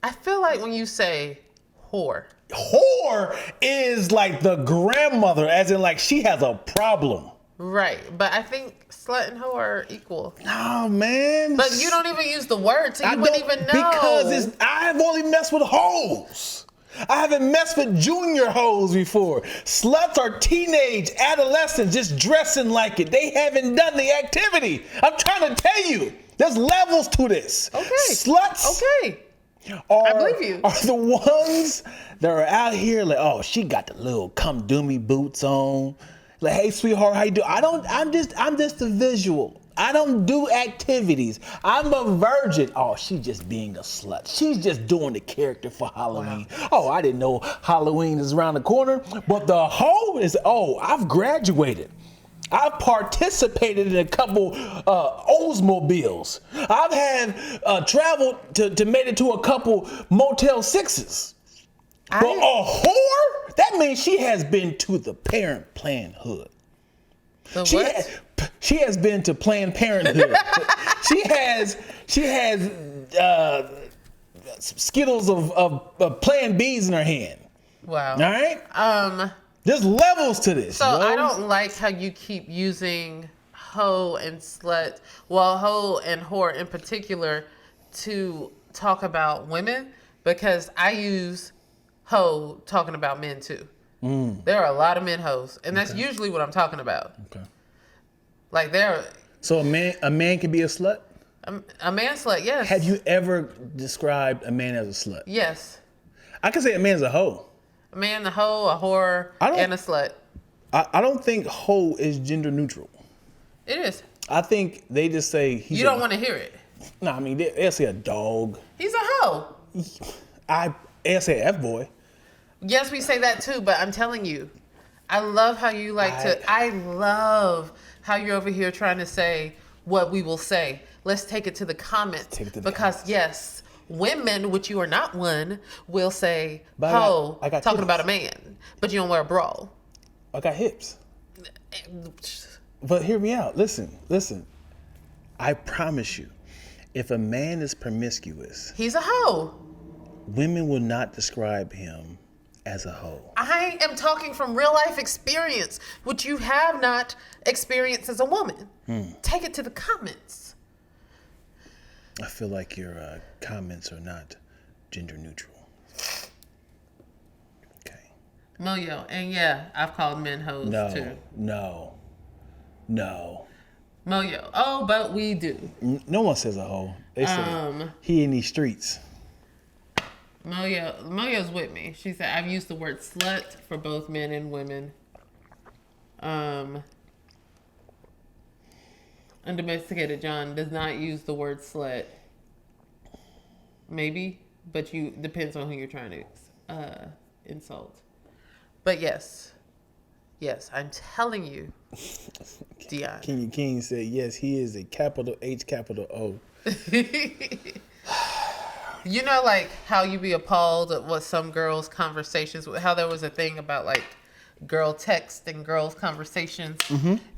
I feel like when you say whore is like the grandmother, as in like she has a problem. Right, but I think slut and hoe are equal. No, man. But you don't even use the word, so you wouldn't even know. Because I've only messed with hoes. I haven't messed with junior hoes before. Sluts are teenage adolescents just dressing like it. They haven't done the activity. I'm trying to tell you, there's levels to this. Okay. Sluts. Okay. I believe you. Are the ones that are out here like, oh, she got the little come do me boots on. Like, hey, sweetheart, how you doing? I'm just the visual. I don't do activities. I'm a virgin. Oh, she's just being a slut. She's just doing the character for Halloween. Wow. Oh, I didn't know Halloween is around the corner. But the hoe is, oh, I've graduated. I've participated in a couple Oldsmobiles. I've had traveled to made it to a couple Motel 6s. But a whore? That means she has been to the Parent Planned-hood. She has been to Planned Parenthood. she has Skittles of Plan B's in her hand. Wow. All right? There's levels to this. So I don't like how you keep using hoe and slut, well, hoe and whore in particular, to talk about women, because I use hoe talking about men too. There are a lot of men hoes, and that's usually what I'm talking about. Okay. Like So a man can be a slut? A man slut, yes. Have you ever described a man as a slut? Yes. I can say a man's a hoe. A man, a hoe, a whore, and a slut. I don't think hoe is gender neutral. It is. I think they just say he's You don't want to hear it. No, I mean, they'll say a dog. He's a hoe. They'll say F-boy. Yes, we say that too, but I'm telling you, I love how you I love how you're over here trying to say what we will say. Let's take it to the comments. Because yes, women, which you are not one, will say hoe talking hips. About a man, but you don't wear a bra. I got hips. But hear me out. Listen. I promise you, if a man is promiscuous, he's a hoe. Women will not describe him as a hoe. I am talking from real life experience, which you have not experienced as a woman. Take it to the comments. I feel like your comments are not gender neutral. Moyo. And yeah, I've called men hoes too. No. Moyo. Oh, but we do. No one says a hoe. They say he in these streets. Moyo's with me. She said, I've used the word slut for both men and women. Undomesticated John does not use the word slut. Maybe, but depends on who you're trying to insult. But yes, I'm telling you, Dion. King said yes. He is a capital H, capital O. You know, like how you be appalled at what some girls' conversations, how there was a thing about like girl text and girls' conversations,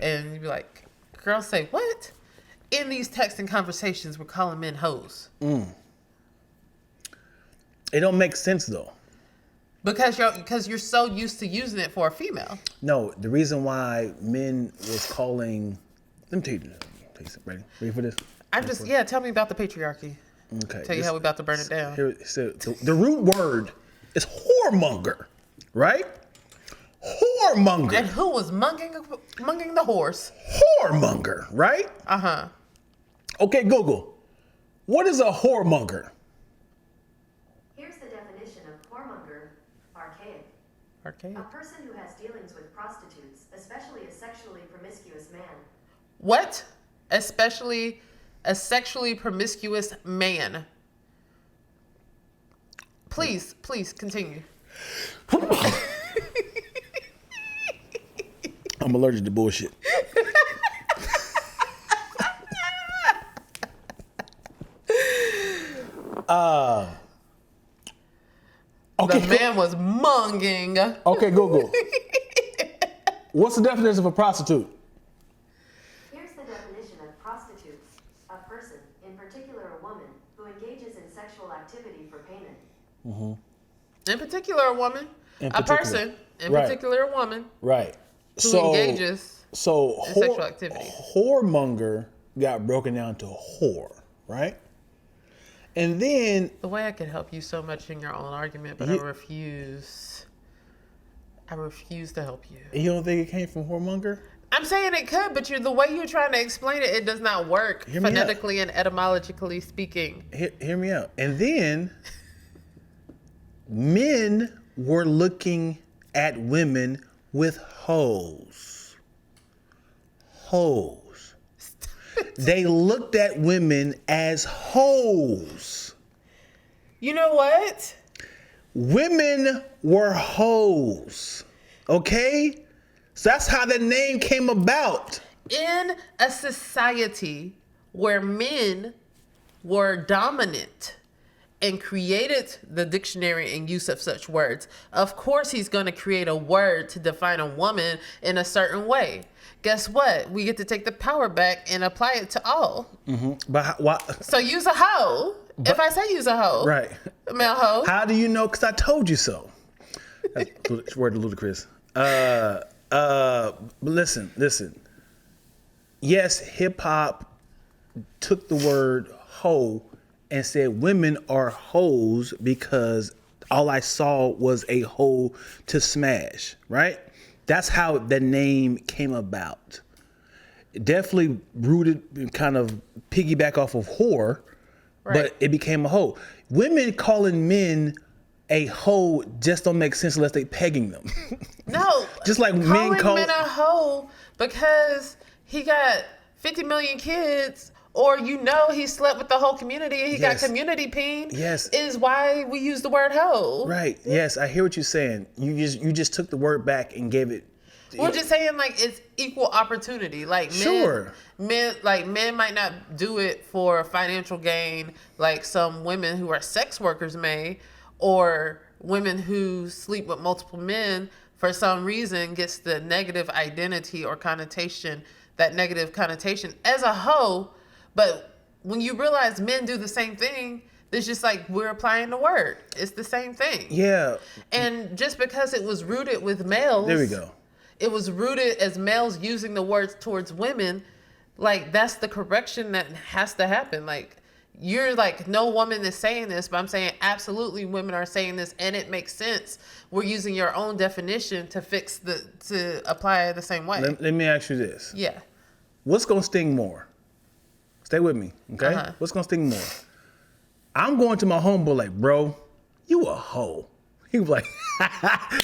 and you'd be like, girls say, what? In these text and conversations, we're calling men hoes. It don't make sense though. Because you're so used to using it for a female. No, the reason why men was calling, let me tell you this. Ready for this? Tell me about the patriarchy. Okay. Tell you how we about to burn it down. So the root word is whoremonger, right? Whoremonger. And who was munging the horse? Whoremonger, right? Uh-huh. Okay, Google. What is a whoremonger? Here's the definition of whoremonger: archaic. A person who has dealings with prostitutes, especially a sexually promiscuous man. What? Especially a sexually promiscuous man. Please continue. I'm allergic to bullshit. Okay, the man was munging. Okay, Google. What's the definition of a prostitute? Here's the definition of prostitutes: a person, in particular a woman, who engages in sexual activity for payment. In particular, a woman. A person, in particular, a woman. Right. Who engages in sexual activity. Whoremonger got broken down to whore, right? And then The way I could help you so much in your own argument, but I refuse. I refuse to help you. You don't think it came from whoremonger? I'm saying it could, but the way you're trying to explain it, it does not work phonetically and etymologically speaking. Hear me out. And then men were looking at women with hoes. They looked at women as hoes. You know what? Women were hoes. Okay? So that's how the name came about. In a society where men were dominant and created the dictionary and use of such words, of course he's going to create a word to define a woman in a certain way. Guess what? We get to take the power back and apply it to all. But why? So use a hoe. If I say use a hoe, Right. A male hoe. How do you know? Because I told you so. That's word ludicrous. Listen. Yes, hip hop took the word hoe and said women are hoes because all I saw was a hoe to smash, right? That's how the name came about. Definitely rooted, kind of piggyback off of whore, but it became a hoe. Women calling men a hoe just don't make sense unless they pegging them. No. Just like men calling men a hoe because he got 50 million kids, or he slept with the whole community and he got community peen. Yes. Is why we use the word hoe. Right. Yes, I hear what you're saying. You just took the word back and gave it. We're just saying like it's equal opportunity. Like men might not do it for financial gain like some women who are sex workers may, or women who sleep with multiple men for some reason gets the negative identity or connotation, that negative connotation as a hoe. But when you realize men do the same thing, it's just like we're applying the word. It's the same thing. Yeah. And just because it was rooted with males. There we go. It was rooted as males using the words towards women. Like, that's the correction that has to happen. Like, You're like, no woman is saying this, but I'm saying absolutely women are saying this, and it makes sense. We're using your own definition to apply it the same way. Let me ask you this. Yeah. What's gonna sting more? Stay with me, okay? What's gonna sting more? I'm going to my homeboy like, bro, you a hoe. He was like,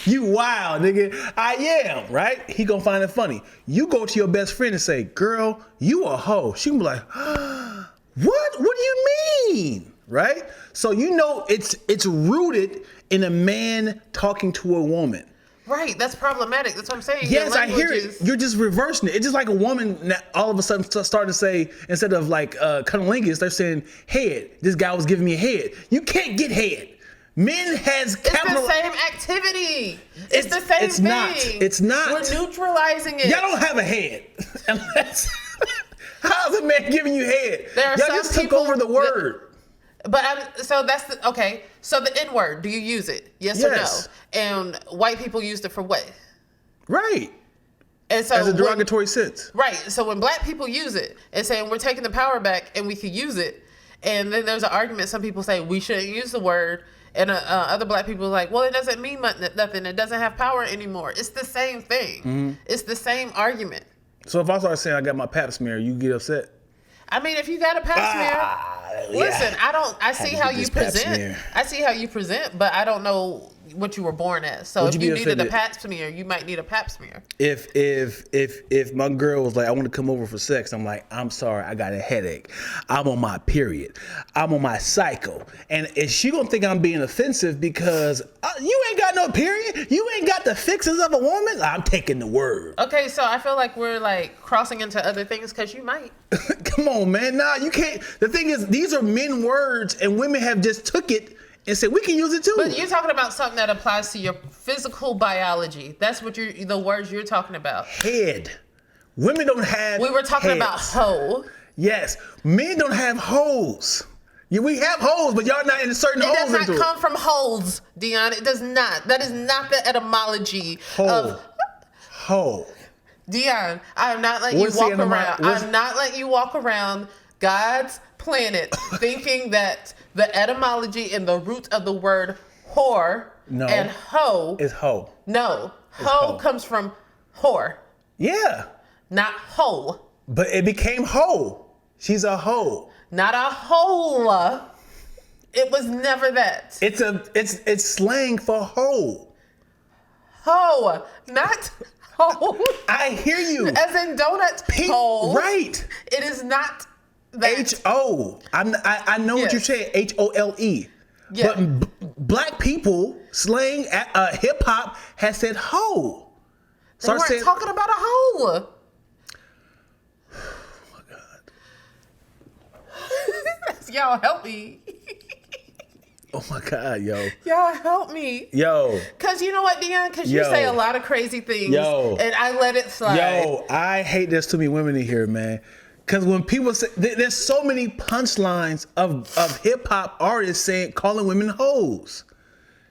you wild, nigga. I am, right? He gonna find it funny. You go to your best friend and say, girl, you a hoe. She gonna be like, what? What do you mean? Right? So you know it's rooted in a man talking to a woman. Right, that's problematic. That's what I'm saying. Yes, I hear it. You're just reversing it. It's just like a woman all of a sudden starting to say, instead of like cunnilingus, they're saying head. This guy was giving me head. You can't get head. Men has capital. It's the same activity. It's the same it's thing. It's not. We're neutralizing it. Y'all don't have a head. Unless, how's a man giving you head? There are Y'all some just took people over the word. So the N-word, do you use it? Yes or no? And white people used it for what? Right. And so as a derogatory sense. Right. So when black people use it and saying we're taking the power back and we could use it, and then there's an argument. Some people say we shouldn't use the word, and other black people are like, well, it doesn't mean nothing. It doesn't have power anymore. It's the same thing. Mm-hmm. It's the same argument. So if I start saying I got my pap smear, you get upset? I mean, if you got a pap smear, listen, I see how you present. I see how you present, but I don't know what you were born as. So if you needed a pap smear, you might need a pap smear. If my girl was like, I want to come over for sex, I'm like, I'm sorry, I got a headache. I'm on my period. I'm on my cycle. And is she gonna think I'm being offensive because you ain't got no period? You ain't got the fixes of a woman? I'm taking the word. Okay, so I feel like we're like crossing into other things because you might. Come on, man. Nah, you can't. The thing is, these are men words and women have just took it and said, we can use it too. But you're talking about something that applies to your physical biology. That's what the words you're talking about. Head. Women don't have We were talking heads. about hoe. Yes. Men don't have holes. Yeah, we have holes, but y'all not in certain holes. It does not come from holes, Dion. It does not. That is not the etymology of hole. Dion, I am not letting you walk around. I'm not letting you walk around God's planet thinking that the etymology and the root of the word whore and hoe is hoe. No, hoe comes from whore. Yeah. Not hoe. But it became hoe. She's a hoe. Not a hole. It was never that. It's slang for hoe. Hoe, not hole. I hear you. As in donut hole. Right. It is not that. H-O. I know what you're saying. H-O-L-E. Yeah. But black people, slang, hip hop has said hoe. They weren't talking about a hoe. Oh my God. Y'all help me. Oh my God, yo. Y'all help me. Yo. Cause you know what, Dion? Cause you say a lot of crazy things. Yo. And I let it slide. Yo, I hate there's too many women in here, man. Cause when people say, there's so many punchlines of hip hop artists calling women hoes.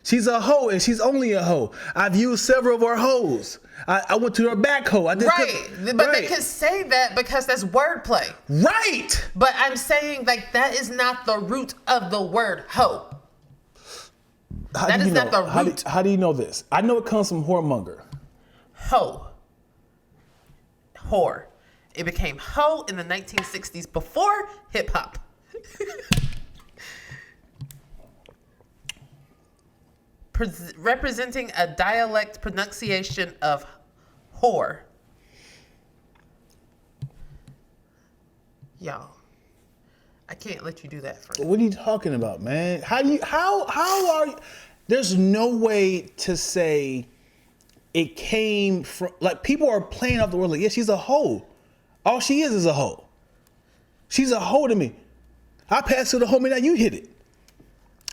She's a hoe and she's only a hoe. I've used several of her hoes. I went to her back hoe. But they can say that because that's wordplay. Right. But I'm saying like that is not the root of the word hoe. That is not the root. How do you know this? I know it comes from whoremonger. Hoe. Whore. It became hoe in the 1960s before hip hop. Representing a dialect pronunciation of whore. Y'all, I can't let you do that for me. What are you talking about, man? How are you? There's no way to say it came from, like, people are playing off the word like, yeah, she's a hoe. All she is a hoe. She's a hoe to me. I passed to the homie, now you hit it.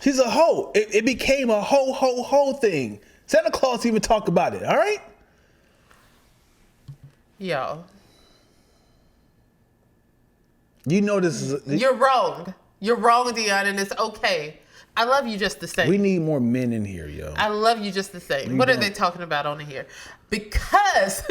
She's a hoe. It became a ho thing. Santa Claus even talked about it, all right? Yo. You know this is... You're wrong. You're wrong, Dion, and it's okay. I love you just the same. We need more men in here, yo. I love you just the same. What are they talking about on here? Because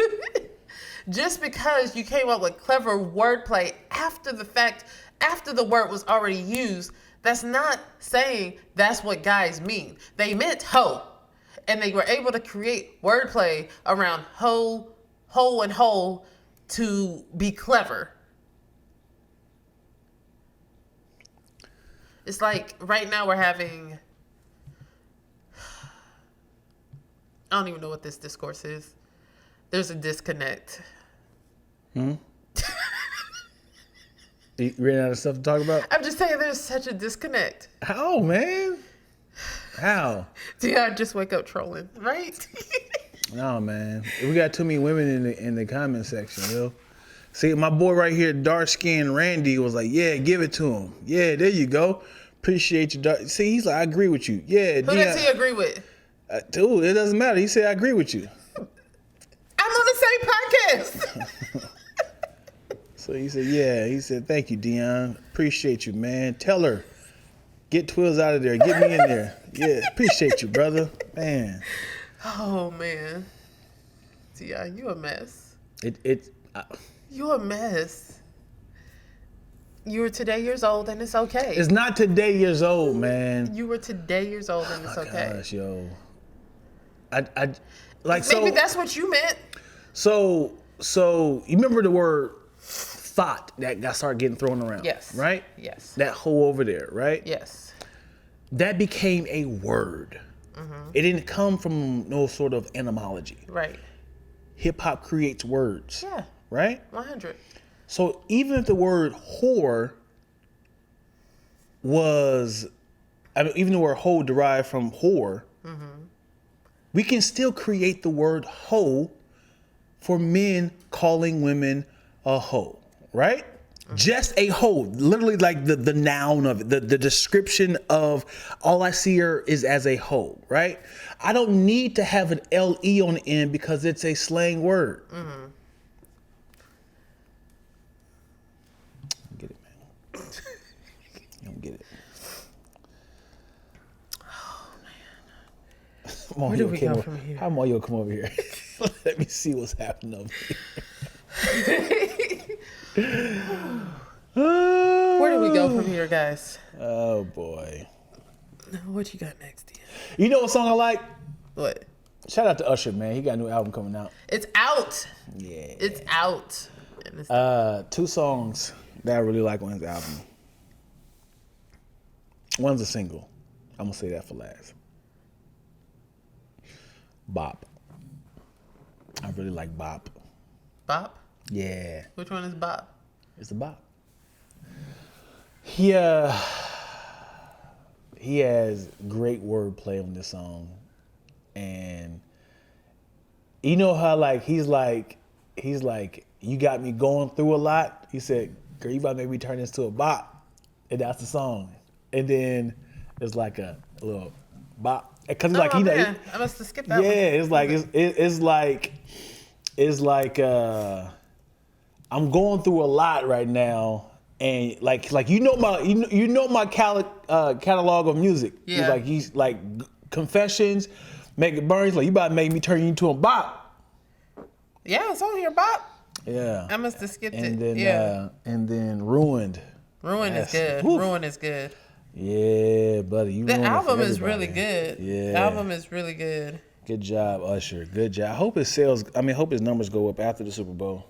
Just because you came up with clever wordplay after the fact, after the word was already used, that's not saying that's what guys mean. They meant hoe. And they were able to create wordplay around hoe, and hole to be clever. It's like right now we're having, I don't even know what this discourse is. There's a disconnect. You ran out of stuff to talk about? I'm just saying there's such a disconnect. How, man? How? Dion just wake up trolling, right? No, man. We got too many women in the comment section, yo. See, my boy right here, dark-skinned Randy, was like, yeah, give it to him. Yeah, there you go. Appreciate you. See, he's like, I agree with you. Yeah, Who does he agree with? Dude, it doesn't matter. He said, I agree with you. I'm on the same podcast. So he said, yeah. He said, thank you, Dion. Appreciate you, man. Tell her. Get Twills out of there. Get me in there. Yeah, appreciate you, brother. Man. Oh, man. Dion, you a mess. You a mess. You were today years old and it's okay. It's not today years old, man. You were today years old and it's okay. Gosh, yo. Maybe that's what you meant. So you remember the word thought that got started getting thrown around? Yes. Right? Yes. That hoe over there, right? Yes. That became a word. Mm-hmm. It didn't come from no sort of etymology. Right. Hip hop creates words. Yeah. Right? 100. So even if the word whore even the word hoe derived from whore, we can still create the word hoe for men calling women a hoe, right? Just a hoe, literally like the noun of it, the description of all I see her is as a hoe, right? I don't need to have an LE on the end because it's a slang word. Get it, man. You don't get it. Oh, man. Where do we go from here? How Mario come over here? Let me see what's happening over here. Where do we go from here, guys? Oh, boy. What you got next, Dion? You know what song I like? What? Shout out to Usher, man. He got a new album coming out. It's out. Yeah. It's out. 2 songs that I really like on his album. One's a single. I'm going to say that for last. Bop. I really like Bop. Bop? Yeah. Which one is Bop? It's a bop. He has great wordplay on this song. And you know how he's like, you got me going through a lot. He said, girl, you about to make me turn this to a bop. And that's the song. And then it's like a little bop. Cause it's like, man. I must have skipped that one. Yeah, it's like I'm going through a lot right now, and like you know my catalog of music. Yeah. He's like Confessions, Make It Burn. He's like, you about to make me turn you into a bop. Yeah, it's on here, Bop. Yeah. I must have skipped and it. Then, yeah. And then Ruined. Ruin is good. Woof. Ruin is good. Yeah, buddy. The album is really good. Yeah. The album is really good. Good job, Usher. Good job. I hope his numbers go up after the Super Bowl.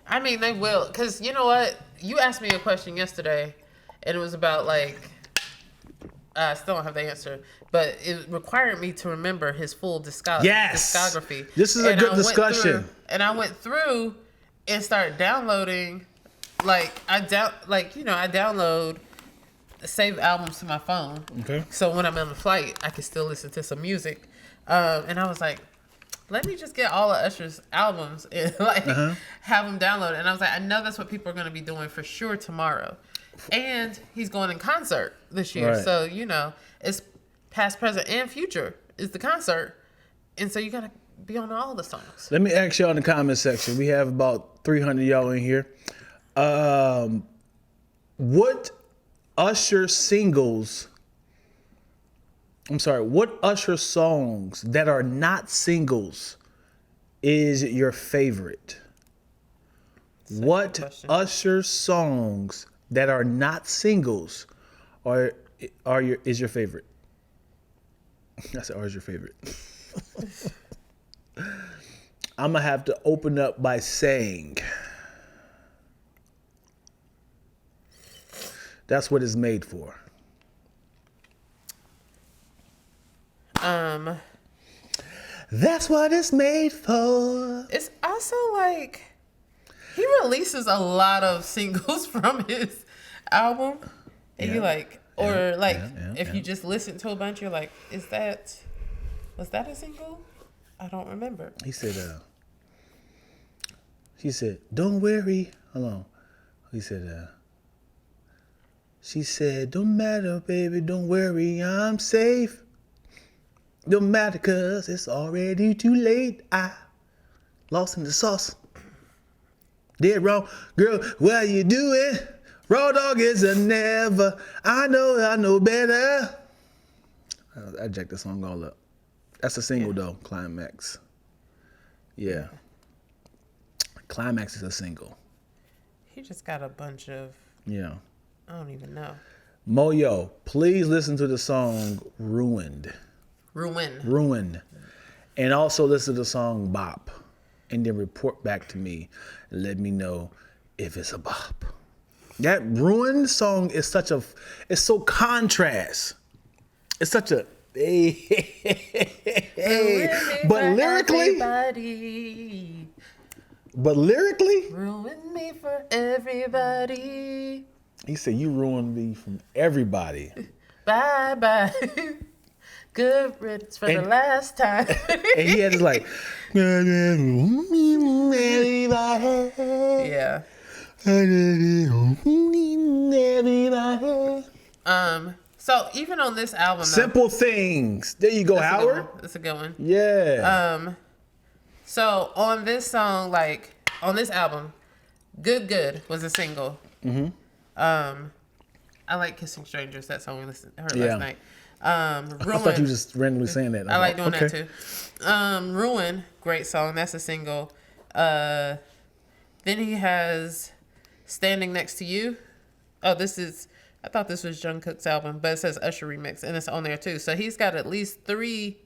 I mean, they will. Because you know what? You asked me a question yesterday, and it was about I still don't have the answer, but it required me to remember his full discography. This is a good discussion. And I went through and started downloading. I download save albums to my phone. Okay. So when I'm on the flight, I can still listen to some music. And I was like, let me just get all of Usher's albums and have them downloaded. And I was like, I know that's what people are going to be doing for sure tomorrow. And he's going in concert this year. Right. So, it's past, present, and future is the concert. And so you got to be on all the songs. Let me ask y'all in the comment section. We have about 300 y'all in here. What Usher songs that are not singles is your favorite? What question. Usher songs that are not singles is your favorite? I said, "Are is your favorite?" I'm gonna have to open up by saying that's what it's made for. That's what it's made for. It's also like he releases a lot of singles from his album, and you like, or like, if you just listen to a bunch, you're like, was that a single? I don't remember. She said, "Don't worry." Hold on. He said, she said, "Don't matter, baby, don't worry, I'm safe. Don't matter, cause it's already too late. I lost in the sauce. Dead wrong, girl, what you doing? Raw dog is a never. I know better." I jacked the song all up. That's a single though, Climax. Yeah. Climax is a single. He just got a bunch of, Yeah. I don't even know. Moyo, please listen to the song Ruined. And also listen to the song Bop. And then report back to me and let me know if it's a bop. That Ruined song is it's so contrast. It's such a, but lyrically, ruin me for everybody. He said, "You ruined me from everybody." Bye bye. Good riddance for the last time. And he had this like, yeah. So even on this album, Simple Things. There you go, Howard. That's a good one. Yeah. So on this song, like on this album, Good was a single. Mm-hmm. I like Kissing Strangers. That song we heard last night. Ruin, I thought you were just randomly saying that. I like doing that too. Ruin, great song. That's a single. Then he has Standing Next to You. Oh, I thought this was Jungkook's album, but it says Usher remix, and it's on there too. So he's got at least 3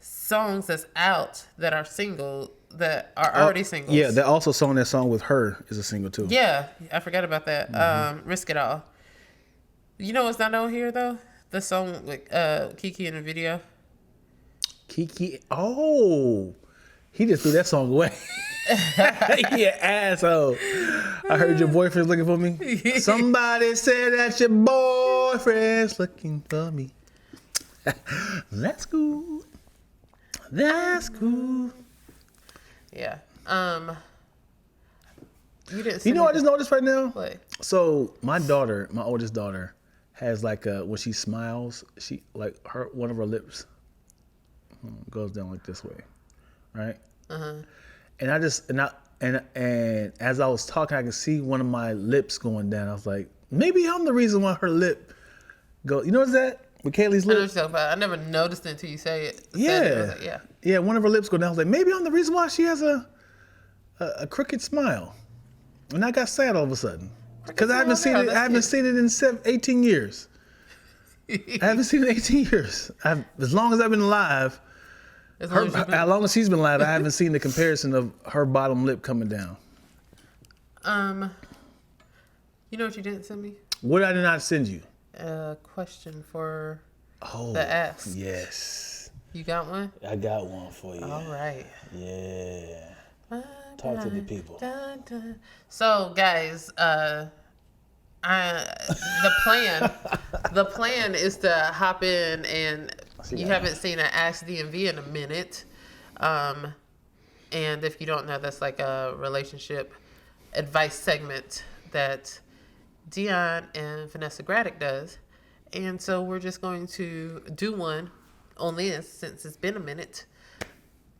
songs that's out that are single, that are already singles. Yeah, they also song that song with her is a single too. Yeah, I forgot about that. Mm-hmm. Risk It All. You know what's not on here though? The song with Kiki in the video. Kiki, oh, he just threw that song away. Yeah, asshole. I heard your boyfriend's looking for me. Somebody said that your boyfriend's looking for me. That's cool. That's cool. Yeah. You didn't. You know, I just noticed right now. What? So my oldest daughter, has like when she smiles, she like one of her lips goes down like this way, right? And and as I was talking, I could see one of my lips going down. I was like, maybe I'm the reason why her lip go. You notice that with Kaylee's lip? I never noticed it until you say it. Yeah, yeah. One of her lips go down. I was like, maybe I'm the reason why she has a crooked smile. And I got sad all of a sudden because I haven't seen it. I haven't seen it in 18 years. I haven't seen it in 18 years. As long as I've been alive. As long as she's been alive, I haven't seen the comparison of her bottom lip coming down. You know what you didn't send me? What did I not send you? A question for the Ask. Yes. You got one? I got one for you. All right. Yeah. Talk to the people. So, guys, the plan is to hop in, and you haven't seen an Ask DMV in a minute. And if you don't know, that's like a relationship advice segment that Dion and Vanessa Graddick does. And so we're just going to do one on this since it's been a minute.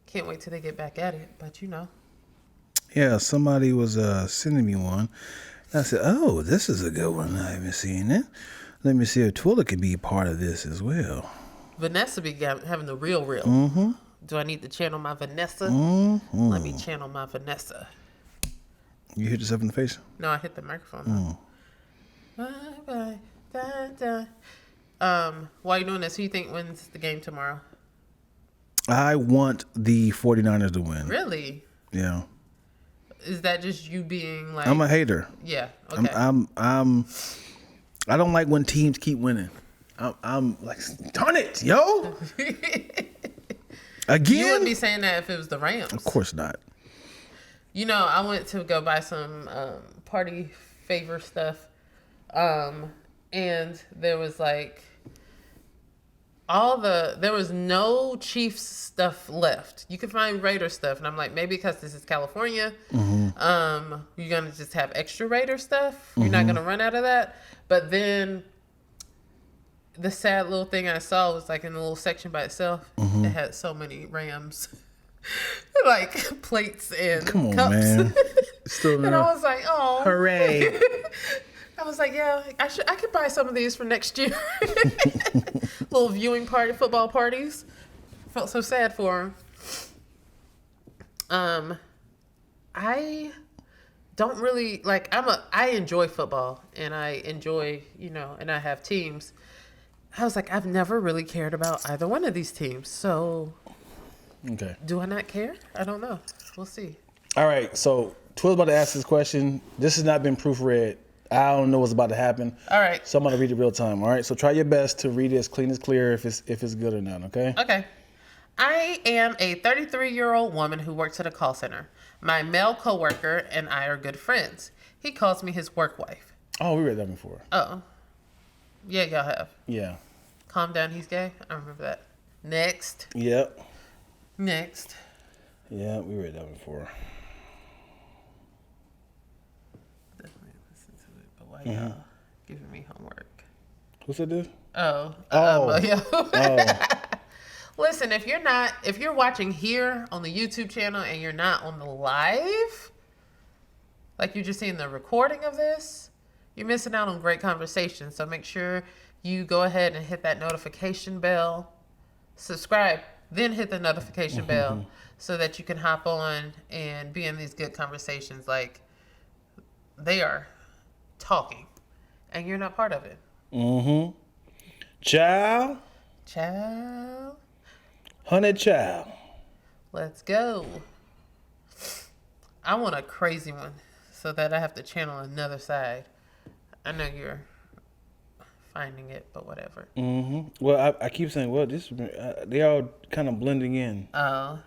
Can't wait till they get back at it, but you know. Yeah, somebody was sending me one. I said, oh, this is a good one. I haven't seen it. Let me see if Twilla can be part of this as well. Vanessa be having the real. Mm-hmm. Do I need to channel my Vanessa? Mm-hmm. Let me channel my Vanessa. You hit yourself in the face? No, I hit the microphone. Bye. While you're doing this, who you think wins the game tomorrow? I want the 49ers to win. Really? Yeah. Is that just you being like? I'm a hater. Yeah. Okay. I don't like when teams keep winning. I'm like, darn it, yo. Again? You wouldn't be saying that if it was the Rams. Of course not. You know, I went to go buy some party favor stuff, and there was like there was no Chiefs stuff left. You could find Raider stuff, and I'm like, maybe because this is California, you're gonna just have extra Raider stuff. You're not gonna run out of that. But then the sad little thing I saw was like in a little section by itself. It had so many Rams. Like plates and Come on, cups. man. Still And I was like, oh. Hooray. I was like, yeah, I could buy some of these for next year. Little viewing party, football parties. Felt so sad for them. I don't really like. I enjoy football, and I enjoy, and I have teams. I was like, I've never really cared about either one of these teams. So, okay. Do I not care? I don't know. We'll see. All right. So, Twilla's about to ask this question. This has not been proofread. I don't know what's about to happen. All right. So I'm going to read it real time. All right. So try your best to read it as clean as clear if it's good or not. Okay. Okay. I am a 33-year-old woman who works at a call center. My male coworker and I are good friends. He calls me his work wife. Oh, we read that before. Oh. Yeah, y'all have. Yeah. Calm down, he's gay. I remember that. Next. Yep. Next. Yeah, we read that before. Definitely listen to it, but why y'all giving me homework? Who said this? Oh. Oh. Oh. Listen, if you're watching here on the YouTube channel and you're not on the live, like you're just seeing the recording of this, you're missing out on great conversation. So make sure you go ahead and hit that notification bell, subscribe, then hit the notification bell so that you can hop on and be in these good conversations like they are talking and you're not part of it. Child. Honey child. Let's go. I want a crazy one so that I have to channel another side. I know you're finding it, but whatever. Well, I keep saying, well, they all kind of blending in. Oh.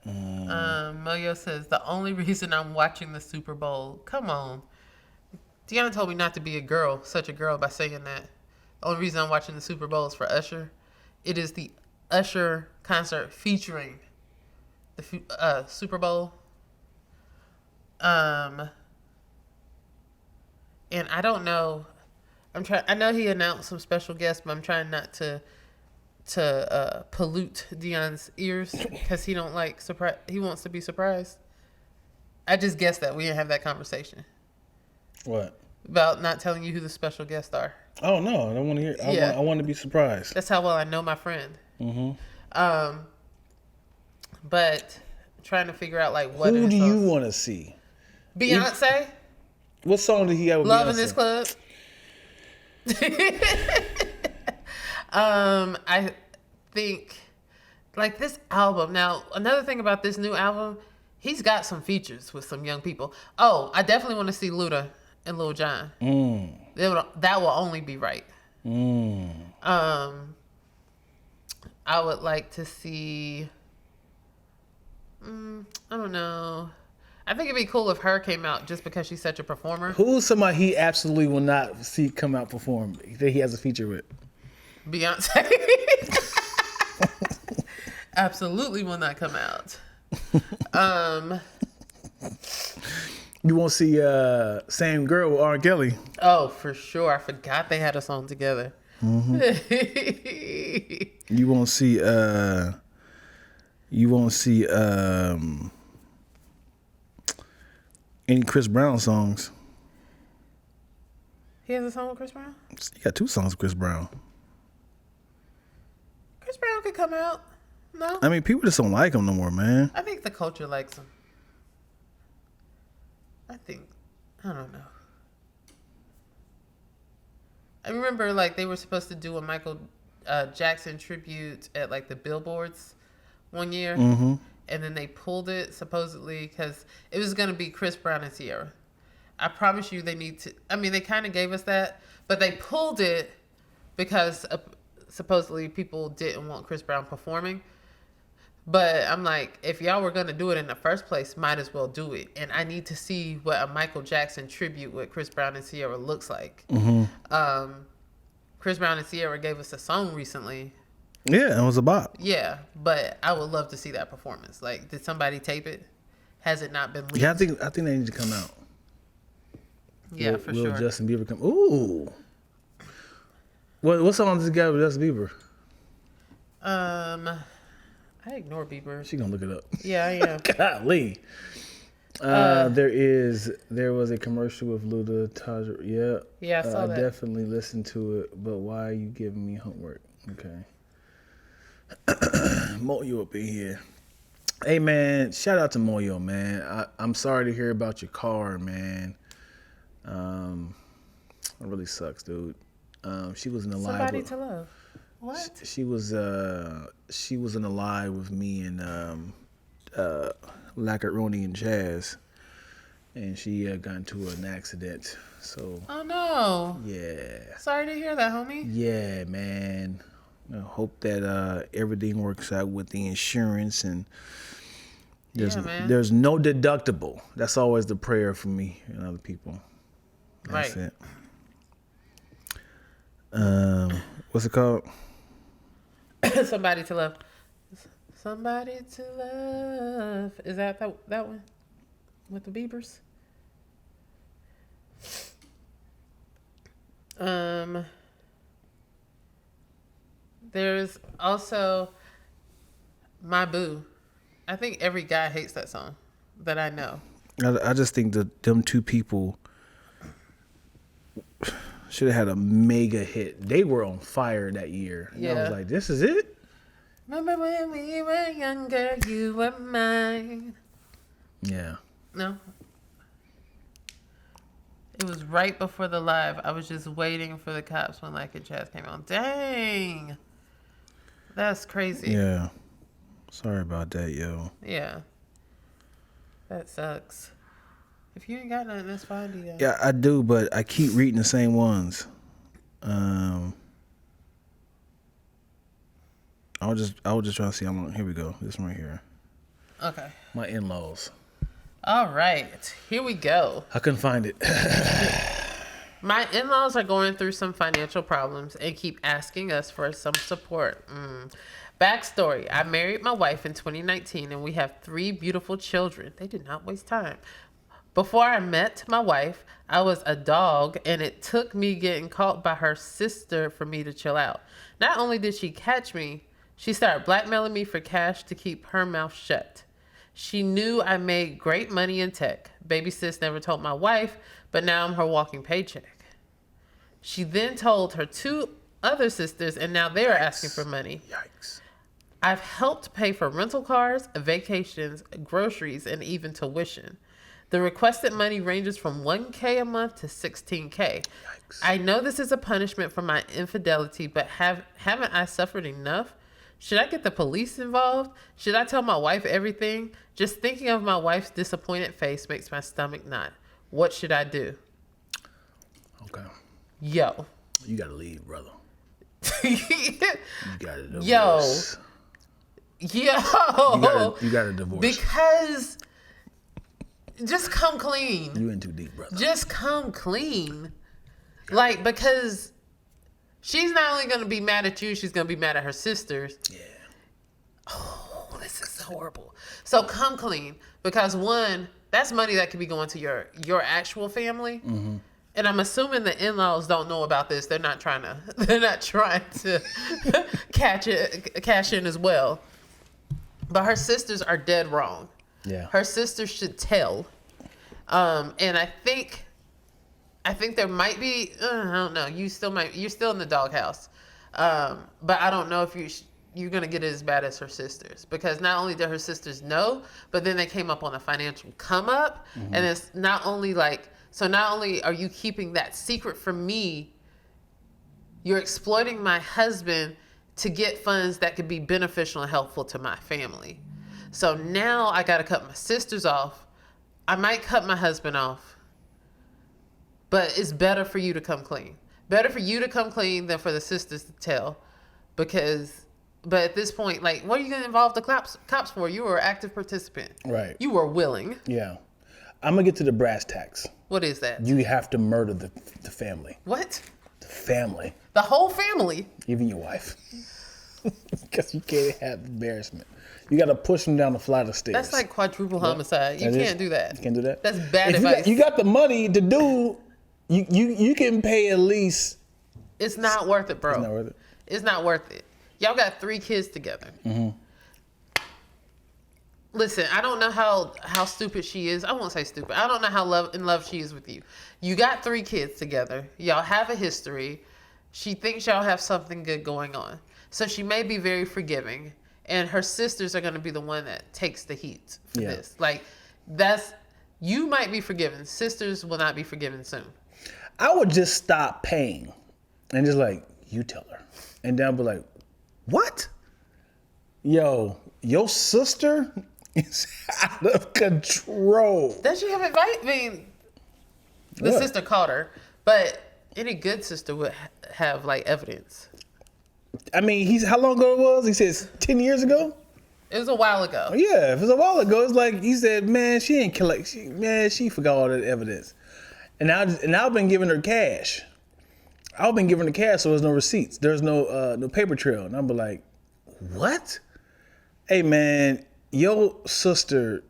Moyo says, the only reason I'm watching the Super Bowl. Come on. Dion told me not to be such a girl by saying that. The only reason I'm watching the Super Bowl is for Usher. It is the Usher concert featuring the Super Bowl. And I don't know. I know he announced some special guests, but I'm trying not to pollute Dion's ears because he don't like surprise. He wants to be surprised. I just guessed that we didn't have that conversation. What? About not telling you who the special guests are. Oh no, I don't want to hear. I want to be surprised. That's how well I know my friend. But trying to figure out like what. Who do you want to see? Beyonce. What song did he have with Love Beyonce? in This Club. I think like this album. Now, another thing about this new album, he's got some features with some young people. Oh, I definitely want to see Luda and Lil Jon. That will only be right. I would like to see. I don't know. I think it'd be cool if her came out just because she's such a performer. Who's somebody he absolutely will not see come out perform that he has a feature with? Beyonce. Absolutely will not come out. You won't see Same Girl with R. Kelly. Oh, for sure. I forgot they had a song together. You won't see any Chris Brown songs. He has a song with Chris Brown? He got 2 songs with Chris Brown. Chris Brown could come out. No? I mean, people just don't like him no more, man. I think the culture likes him. I don't know. I remember like they were supposed to do a Michael Jackson tribute at like the billboards one year, and then they pulled it supposedly because it was going to be Chris Brown and Sierra. I promise you, they need to. I mean, they kind of gave us that, but they pulled it because supposedly people didn't want Chris Brown performing. But I'm like, if y'all were going to do it in the first place, might as well do it. And I need to see what a Michael Jackson tribute with Chris Brown and Sierra looks like. Chris Brown and Sierra gave us a song recently. Yeah, it was a bop. Yeah, but I would love to see that performance. Like, did somebody tape it? Has it not been leaked? Yeah, I think they need to come out. Yeah, for sure. Will Justin Bieber come? Ooh. What song does he got with Justin Bieber? I ignore Bieber. She gonna look it up. Yeah, I am. Golly. There was a commercial with Luda Taj. Yeah. Yeah, I saw that. I definitely listened to it, but why are you giving me homework? Okay. Moyo up in here. Hey man, shout out to Moyo, man. I'm sorry to hear about your car, man. It really sucks, dude. She was in the live. Somebody to love. What? She was in the live with me and Lacktoast and Jazz, and she got into an accident. So. Oh no. Yeah. Sorry to hear that, homie. Yeah, man. I hope that everything works out with the insurance and there's no deductible. That's always the prayer for me and other people. That's right. it. What's it called? Somebody to love. Somebody to love. Is that one? With the Biebers? There's also My Boo. I think every guy hates that song that I know. I just think that them two people should have had a mega hit. They were on fire that year. And I was like, this is it? Remember when we were younger, you were mine. Yeah. No. It was right before the live. I was just waiting for the cops when Like a Jazz came on. Dang. That's crazy. Yeah. Sorry about that, yo. Yeah. That sucks. If you ain't got nothing, that's fine, Dion. Yeah, I do, but I keep reading the same ones. I was just trying to see how long. Here we go. This one right here. Okay. My in-laws. All right. Here we go. I couldn't find it. My in-laws are going through some financial problems and keep asking us for some support. Backstory. I married my wife in 2019 and we have 3 beautiful children. They did not waste time. Before I met my wife, I was a dog and it took me getting caught by her sister for me to chill out. Not only did she catch me, she started blackmailing me for cash to keep her mouth shut. She knew I made great money in tech. Baby sis never told my wife, but now I'm her walking paycheck. She then told her 2 other sisters and now they're asking for money. Yikes. I've helped pay for rental cars, vacations, groceries, and even tuition. The requested money ranges from $1,000 a month to $16,000. Yikes. I know this is a punishment for my infidelity, but haven't I suffered enough? Should I get the police involved? Should I tell my wife everything? Just thinking of my wife's disappointed face makes my stomach knot. What should I do? Okay. Yo. You gotta leave, brother. You gotta divorce. Yo. You gotta divorce. Because just come clean. You in too deep, brother. Just come clean. Like, because she's not only going to be mad at you, she's going to be mad at her sisters. Yeah. Oh, this is horrible. So come clean. Because 1, that's money that could be going to your actual family. Mm-hmm. And I'm assuming the in-laws don't know about this. They're not trying to cash in as well. But her sisters are dead wrong. Yeah. Her sisters should tell. And I think there might be, I don't know, you're still in the doghouse. But I don't know if you're going to get it as bad as her sisters, because not only did her sisters know, but then they came up on a financial come up. And it's not only like, so not only are you keeping that secret from me, you're exploiting my husband to get funds that could be beneficial and helpful to my family. So now I got to cut my sisters off. I might cut my husband off, but it's better for you to come clean. Better for you to come clean than for the sisters to tell. But at this point, like, what are you going to involve the cops for? You were an active participant. Right. You were willing. Yeah. I'm going to get to the brass tacks. What is that? You have to murder the family. What? The family. The whole family? Even your wife. Because you can't have embarrassment. You got to push them down the flight of stairs. That's like quadruple homicide. You can't do that. You can't do that? That's bad advice. You got the money to do, you can pay at least. It's not worth it, bro. It's not worth it. It's not worth it. Y'all got 3 kids together. Listen, I don't know how stupid she is. I won't say stupid. I don't know how in love she is with you. You got 3 kids together. Y'all have a history. She thinks y'all have something good going on. So she may be very forgiving. And her sisters are going to be the one that takes the heat for this. Like, you might be forgiven. Sisters will not be forgiven soon. I would just stop paying and just like, you tell her. And then I'll be like, what? Yo, your sister is out of control. Does she have advice? I mean, the sister caught her, but any good sister would have like evidence. I mean, how long ago it was? He says 10 years ago? It was a while ago. Yeah, if it was a while ago, it's like he said, man, she ain't collect. She forgot all that evidence. And I've been giving her cash. I've been giving her cash, so there's no receipts. There's no paper trail. And I'm like, what? Hey, man, your sister.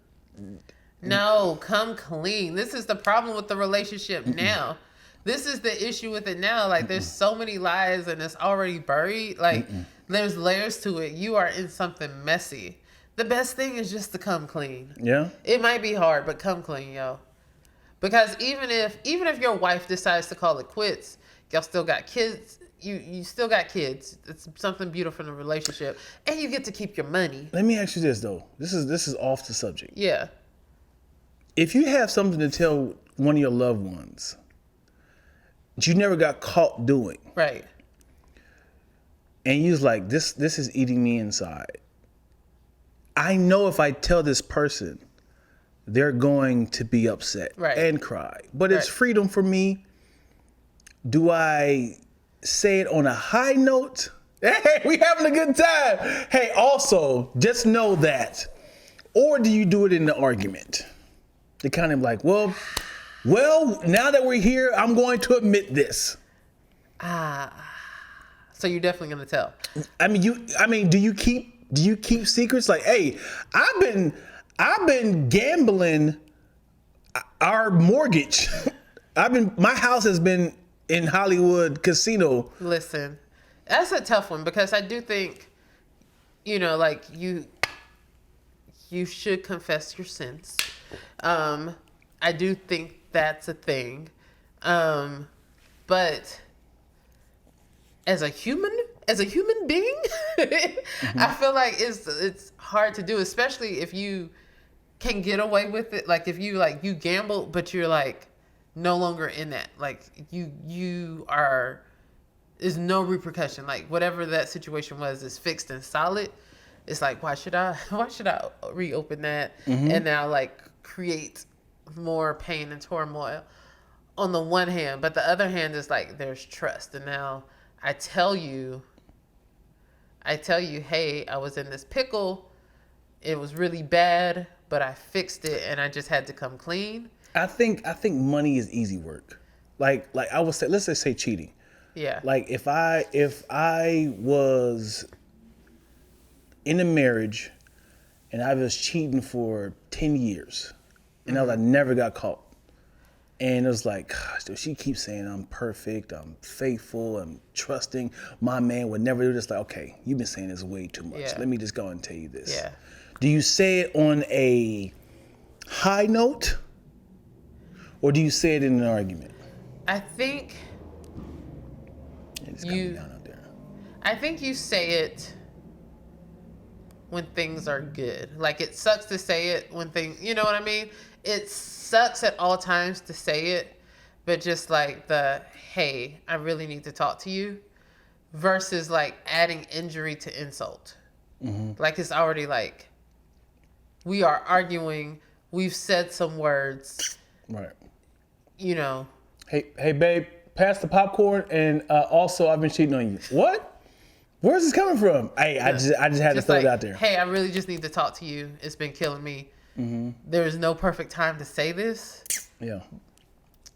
No, come clean. This is the problem with the relationship now. This is the issue with it now. Like, there's so many lies and it's already buried. Like, there's layers to it. You are in something messy. The best thing is just to come clean. Yeah. It might be hard, but come clean, yo. Because even if your wife decides to call it quits, y'all still got kids. You still got kids. It's something beautiful in a relationship, and you get to keep your money. Let me ask you this though. This is off the subject. Yeah. If you have something to tell one of your loved ones that you never got caught doing, right? And you was like, this is eating me inside. I know if I tell this person, they're going to be upset and cry. But it's freedom for me. Do I say it on a high note? Hey, we having a good time. Hey, also, just know that. Or do you do it in the argument? They kind of like, well, now that we're here, I'm going to admit this. So you're definitely gonna tell. Do you keep secrets? Like, hey, I've been gambling our mortgage. My house has been in Hollywood casino. Listen, that's a tough one because I do think, like you should confess your sins. I do think that's a thing. But as a human being, I feel like it's hard to do, especially if you can get away with it. Like if you gamble, but you're like no longer in that. Like there's no repercussion. Like whatever that situation was is fixed and solid. It's like, why should I reopen that and now like create more pain and turmoil on the one hand, but the other hand is like there's trust. And now I tell you, hey, I was in this pickle. It was really bad, but I fixed it and I just had to come clean. I think money is easy work. Like I would say, let's just say cheating. Yeah. Like if I was in a marriage and I was cheating for 10 years and I never got caught. And it was like, gosh, dude, she keeps saying I'm perfect, I'm faithful, I'm trusting. My man would never do this. Like, okay, you've been saying this way too much. Yeah. Let me just go and tell you this. Yeah. Do you say it on a high note or do you say it in an argument? I think it's coming down out there. I think you say it when things are good. Like, it sucks to say it when things, you know what I mean? It sucks at all times to say it, but just like hey, I really need to talk to you, versus like adding injury to insult. Mm-hmm. Like, it's already like, we are arguing, we've said some words. Right. You know. Hey, babe, pass the popcorn, and also I've been cheating on you. What? Where's this coming from? I just had to throw it out there. Hey, I really just need to talk to you. It's been killing me. Mm-hmm. There's no perfect time to say this. Yeah.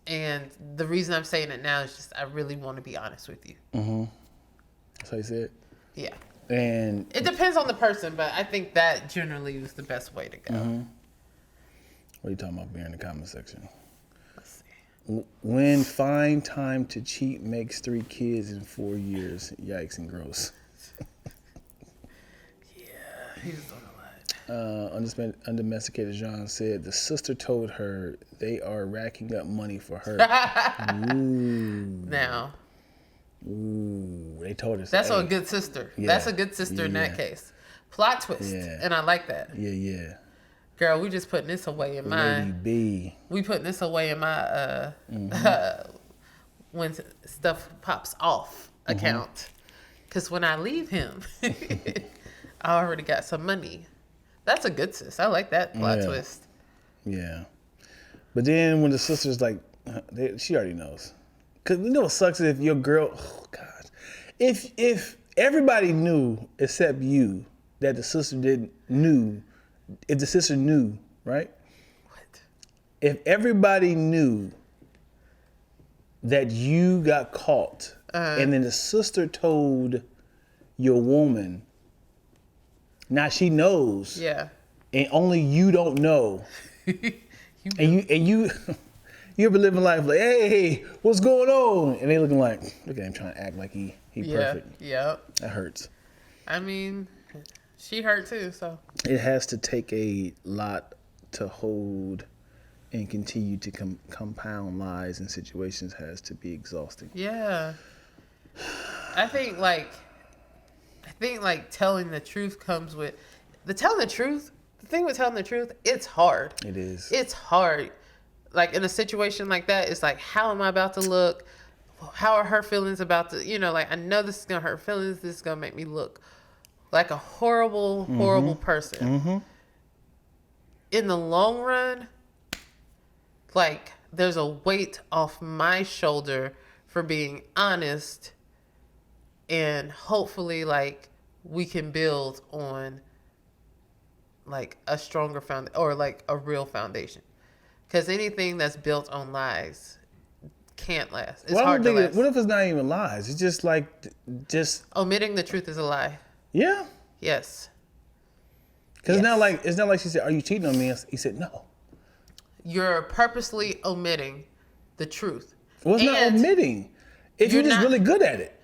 And the reason I'm saying it now is just I really want to be honest with you. Mm-hmm. That's how you say it? Yeah. And it depends on the person, but I think that generally is the best way to go. Mm-hmm. What are you talking about? Being in the comment section. Let's see. When find time to cheat makes 3 kids in 4 years. Yikes and gross. Yeah, he's on a lot. Undomesticated Jean said the sister told her they are racking up money for her. Ooh. Now. Ooh, they told us. That's a good sister. Yeah. That's a good sister in that case. Plot twist. Yeah. And I like that. Yeah. Girl, we just putting this away in my... Lady B. We putting this away in my... when stuff pops off account. Because when I leave him, I already got some money. That's a good sis. I like that plot twist. Yeah. But then when the sister's like... she already knows. Because you know what sucks is if your girl... Oh, God. If everybody knew except you that the sister knew... If the sister knew, right? What? If everybody knew that you got caught, and then the sister told your woman, now she knows. Yeah. And only you don't know. and you ever living life like, hey, what's going on? And they looking like, look at him trying to act like he perfect. Yeah. That hurts. I mean, she hurt too, so. It has to take a lot to hold and continue to compound lies in situations has to be exhausting. Yeah. I think telling the truth comes with the thing with telling the truth, it's hard. It is. It's hard. Like in a situation like that, it's like, how am I about to look? How are her feelings about to, like, I know this is going to hurt feelings. This is going to make me look like a horrible, horrible person. Mm-hmm. In the long run, like, there's a weight off my shoulder for being honest, and hopefully, like, we can build on, like, a stronger foundation, or, like, a real foundation. Because anything that's built on lies can't last. It's hard to last. What if it's not even lies? It's just, like, omitting the truth is a lie. Yeah. Yes. Because it's not like she said, "Are you cheating on me?" He said, "No." You're purposely omitting the truth. Well, it's not omitting. If you're just really good at it.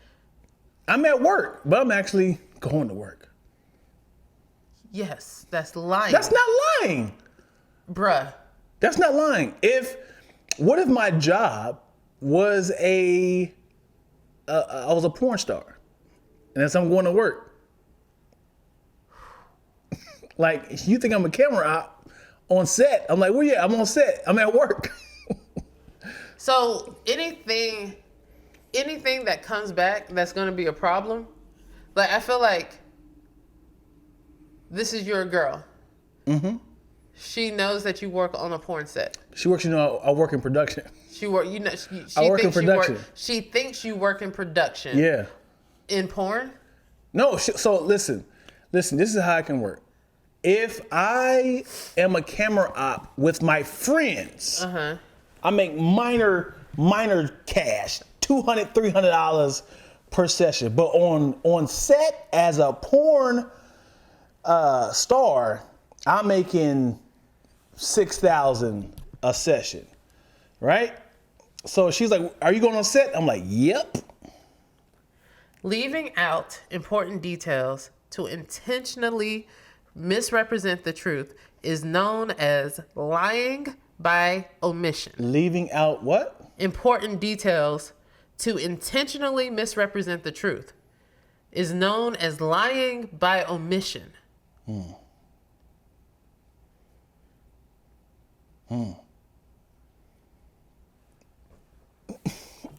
I'm at work, but I'm actually going to work. Yes, that's lying. That's not lying. Bruh. That's not lying. What if my job was I was a porn star, and as I'm going to work, like, you think I'm a camera op on set? I'm like, well, yeah, I'm on set. I'm at work. So anything that comes back that's going to be a problem, like, I feel like this is your girl. Mm-hmm. She knows that you work on a porn set. She works, I work in production. She work, I work in production. She thinks you work in production. Yeah. In porn? No, so listen, this is how it can work. If I am a camera op with my friends, I make minor cash, $200, $300 per session. But on set as a porn star, I'm making $6,000 a session, right? So she's like, "Are you going on set?" I'm like, "Yep." Leaving out important details to intentionally misrepresent the truth is known as lying by omission. Leaving out what? Important details to intentionally misrepresent the truth is known as lying by omission.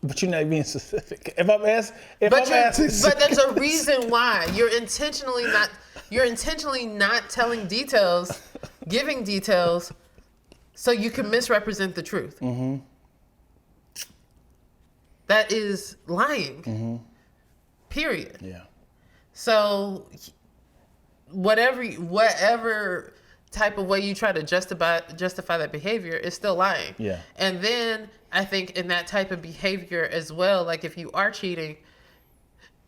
But you're not being specific. If I'm asking, But there's a reason why you're intentionally not telling details, giving details, so you can misrepresent the truth. Mm-hmm. That is lying. Mm-hmm. Period. Yeah. So whatever type of way you try to justify that behavior is still lying. Yeah. And then I think in that type of behavior as well, like if you are cheating,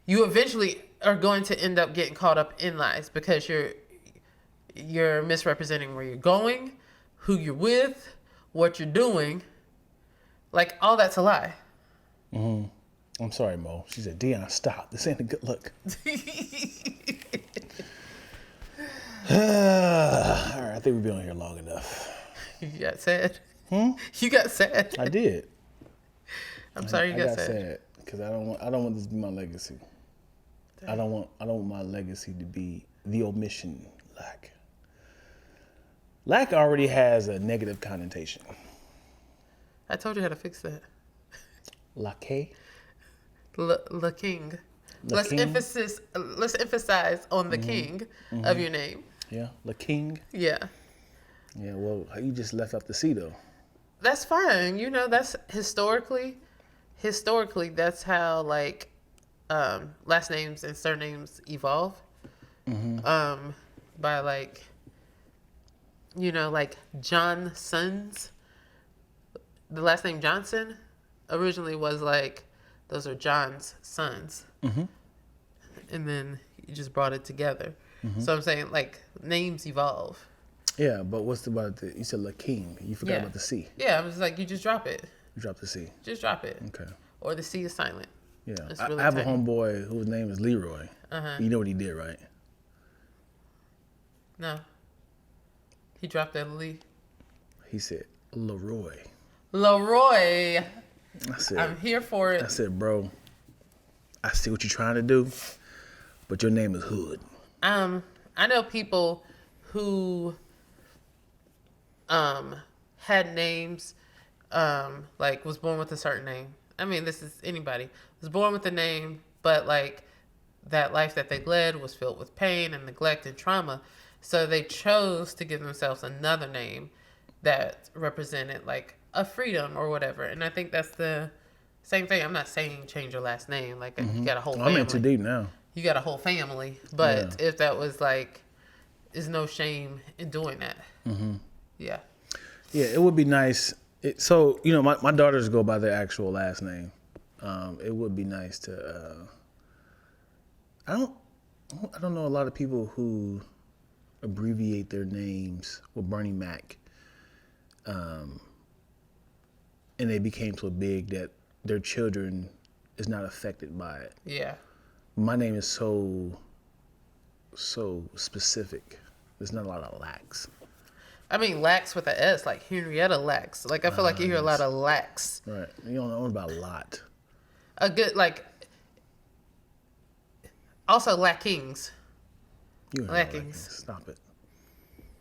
you eventually are going to end up getting caught up in lies because you're misrepresenting where you're going, who you're with, what you're doing. Like all that's a lie. Mm-hmm. I'm sorry, Mo. She said, Dion, stop. This ain't a good look. All right, I think we've been on here long enough. You got sad? You got sad? I did. I'm sorry you got sad. Because I don't want this to be my legacy. I don't want my legacy to be the omission lack. Lack already has a negative connotation. I told you how to fix that. Laque? The king. Let's emphasize on the king of your name. Yeah, the king. Yeah. Yeah, well, you just left out the C though. That's fine. You know, that's historically that's how like last names and surnames evolve. Mm-hmm. By like, you know, like Johnsons. The last name Johnson originally was like, those are John's sons. Mm-hmm. And then you just brought it together. Mm-hmm. So I'm saying like names evolve. Yeah, but what's about the, you said La King. You forgot about the C. Yeah, I was like, you just drop it. You drop the C. Just drop it. Okay. Or the C is silent. Yeah. Really I have a homeboy whose name is Leroy. Uh-huh. You know what he did, right? No. He dropped that Lee. He said, Leroy. Leroy. I said, I'm here for it. I said, bro, I see what you're trying to do, but your name is Hood. I know people who had names, like was born with a certain name. I mean, this is anybody. Was born with a name, but like that life that they led was filled with pain and neglect and trauma. So they chose to give themselves another name that represented like a freedom or whatever. And I think that's the same thing. I'm not saying change your last name. Like you got a whole family. I'm in too deep now. You got a whole family. But if that was like, there's no shame in doing that. Mm-hmm. Yeah. Yeah, it would be nice. So, you know, my daughters go by their actual last name. It would be nice to, I don't know a lot of people who abbreviate their names with Bernie Mac. And they became so big that their children is not affected by it. Yeah. My name is so specific. There's not a lot of lacks. I mean, Lax with an S, like Henrietta Lax. Like, I feel like you hear a lot of Lax. Right. You don't know about a lot. A good, like, also Lackings. You ain't Lackings. Stop it.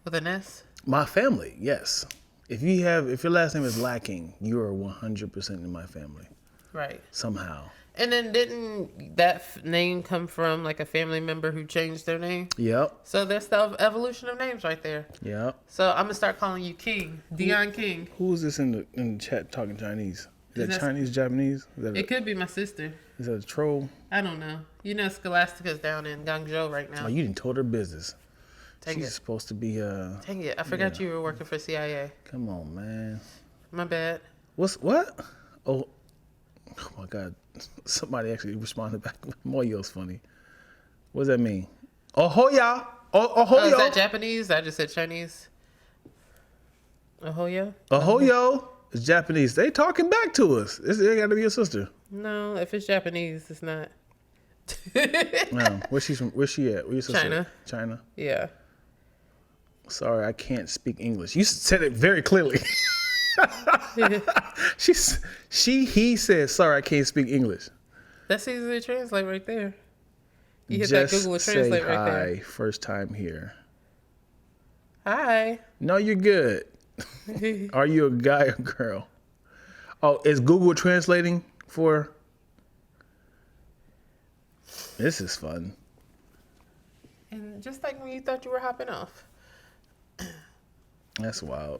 With an S? My family, yes. If your last name is Lacking, you are 100% in my family. Right. Somehow. And then didn't that name come from like a family member who changed their name? Yep. So that's the evolution of names right there. Yep. So I'm gonna start calling you King, Dion King. Who is this in the chat talking Chinese? Is that Chinese, Japanese? It could be my sister. Is that a troll? I don't know. You know, Scholastica's down in Guangzhou right now. Oh, you didn't told her business. Dang She's it. supposed to be Dang it! I forgot you were working for CIA. Come on, man. My bad. What? Oh my God. Somebody actually responded back. Moyo's funny. What does that mean? Ahoya. Ahoyo. Oh, is that Japanese? I just said Chinese. Ahoyo? Ahoyo is Japanese. They talking back to us. They got to be your sister. No, if it's Japanese, it's not. No. Where's she at? Where's your sister? China. China? Yeah. Sorry, I can't speak English. You said it very clearly. He said, sorry, I can't speak English. That's easy to translate right there. You hit Just that Google Translate say right there. hi, first time here. Hi. No, you're good. Are you a guy or girl? Oh, is Google translating for? This is fun. And just like when you thought you were hopping off. That's wild.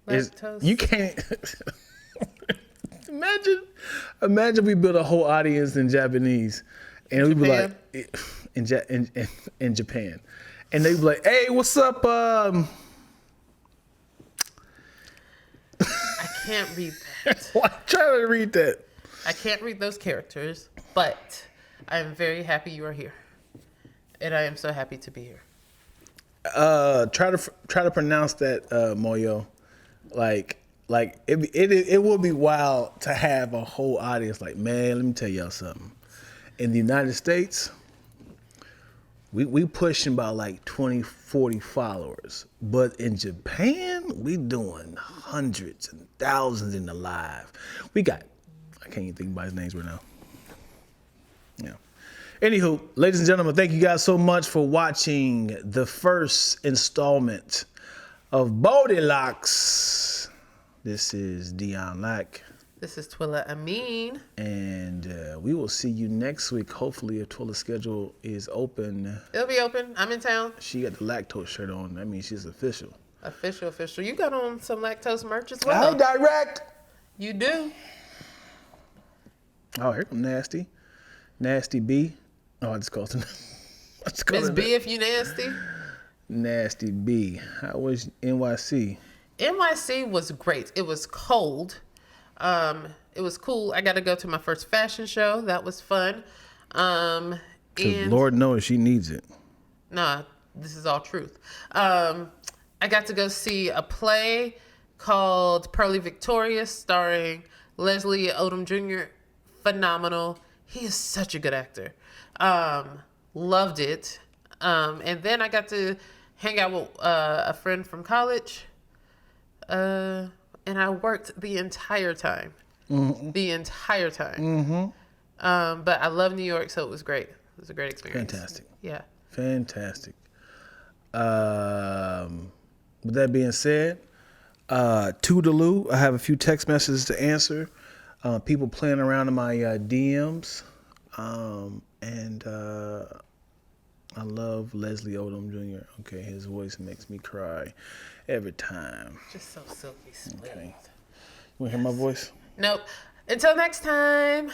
Lacktoast. You can't imagine we built a whole audience in Japanese, and we'd be like in Japan, and they'd be like, "Hey, what's up?" I can't read that. Why try to read that? I can't read those characters, but I am very happy you are here, and I am so happy to be here. Try to pronounce that, Moyo. Like it would be wild to have a whole audience. Like, man, let me tell y'all something. In the United States, we pushing about like 20, 40 followers, but in Japan, we doing hundreds and thousands in the live. I can't even think about his names right now. Yeah. Anywho, ladies and gentlemen, thank you guys so much for watching the first installment of Baldie Locs. This is Dion Lack. This is Twilla Amin. And we will see you next week. Hopefully, if Twilla's schedule is open. It'll be open. I'm in town. She got the Lacktoast shirt on. That means she's official. Official. You got on some Lacktoast merch as well. Hey, direct. You do. Oh, here come Nasty. Nasty B. Oh, I just called him. Miss B, if you nasty. Nasty B. How was NYC? NYC was great. It was cold. It was cool. I got to go to my first fashion show. That was fun. And Lord knows she needs it. Nah, this is all truth. I got to go see a play called Pearly Victorious, starring Leslie Odom Jr. Phenomenal. He is such a good actor. Loved it. And then I got to hang out with a friend from college. And I worked the entire time. Mm-hmm. The entire time. Mm-hmm. But I love New York, so it was great. It was a great experience. Fantastic. Yeah. Fantastic. With that being said, toodaloo. I have a few text messages to answer. People playing around in my DMs. And I love Leslie Odom Jr. Okay, his voice makes me cry every time. Just so silky smooth. Okay. You want to hear my voice? Nope. Until next time.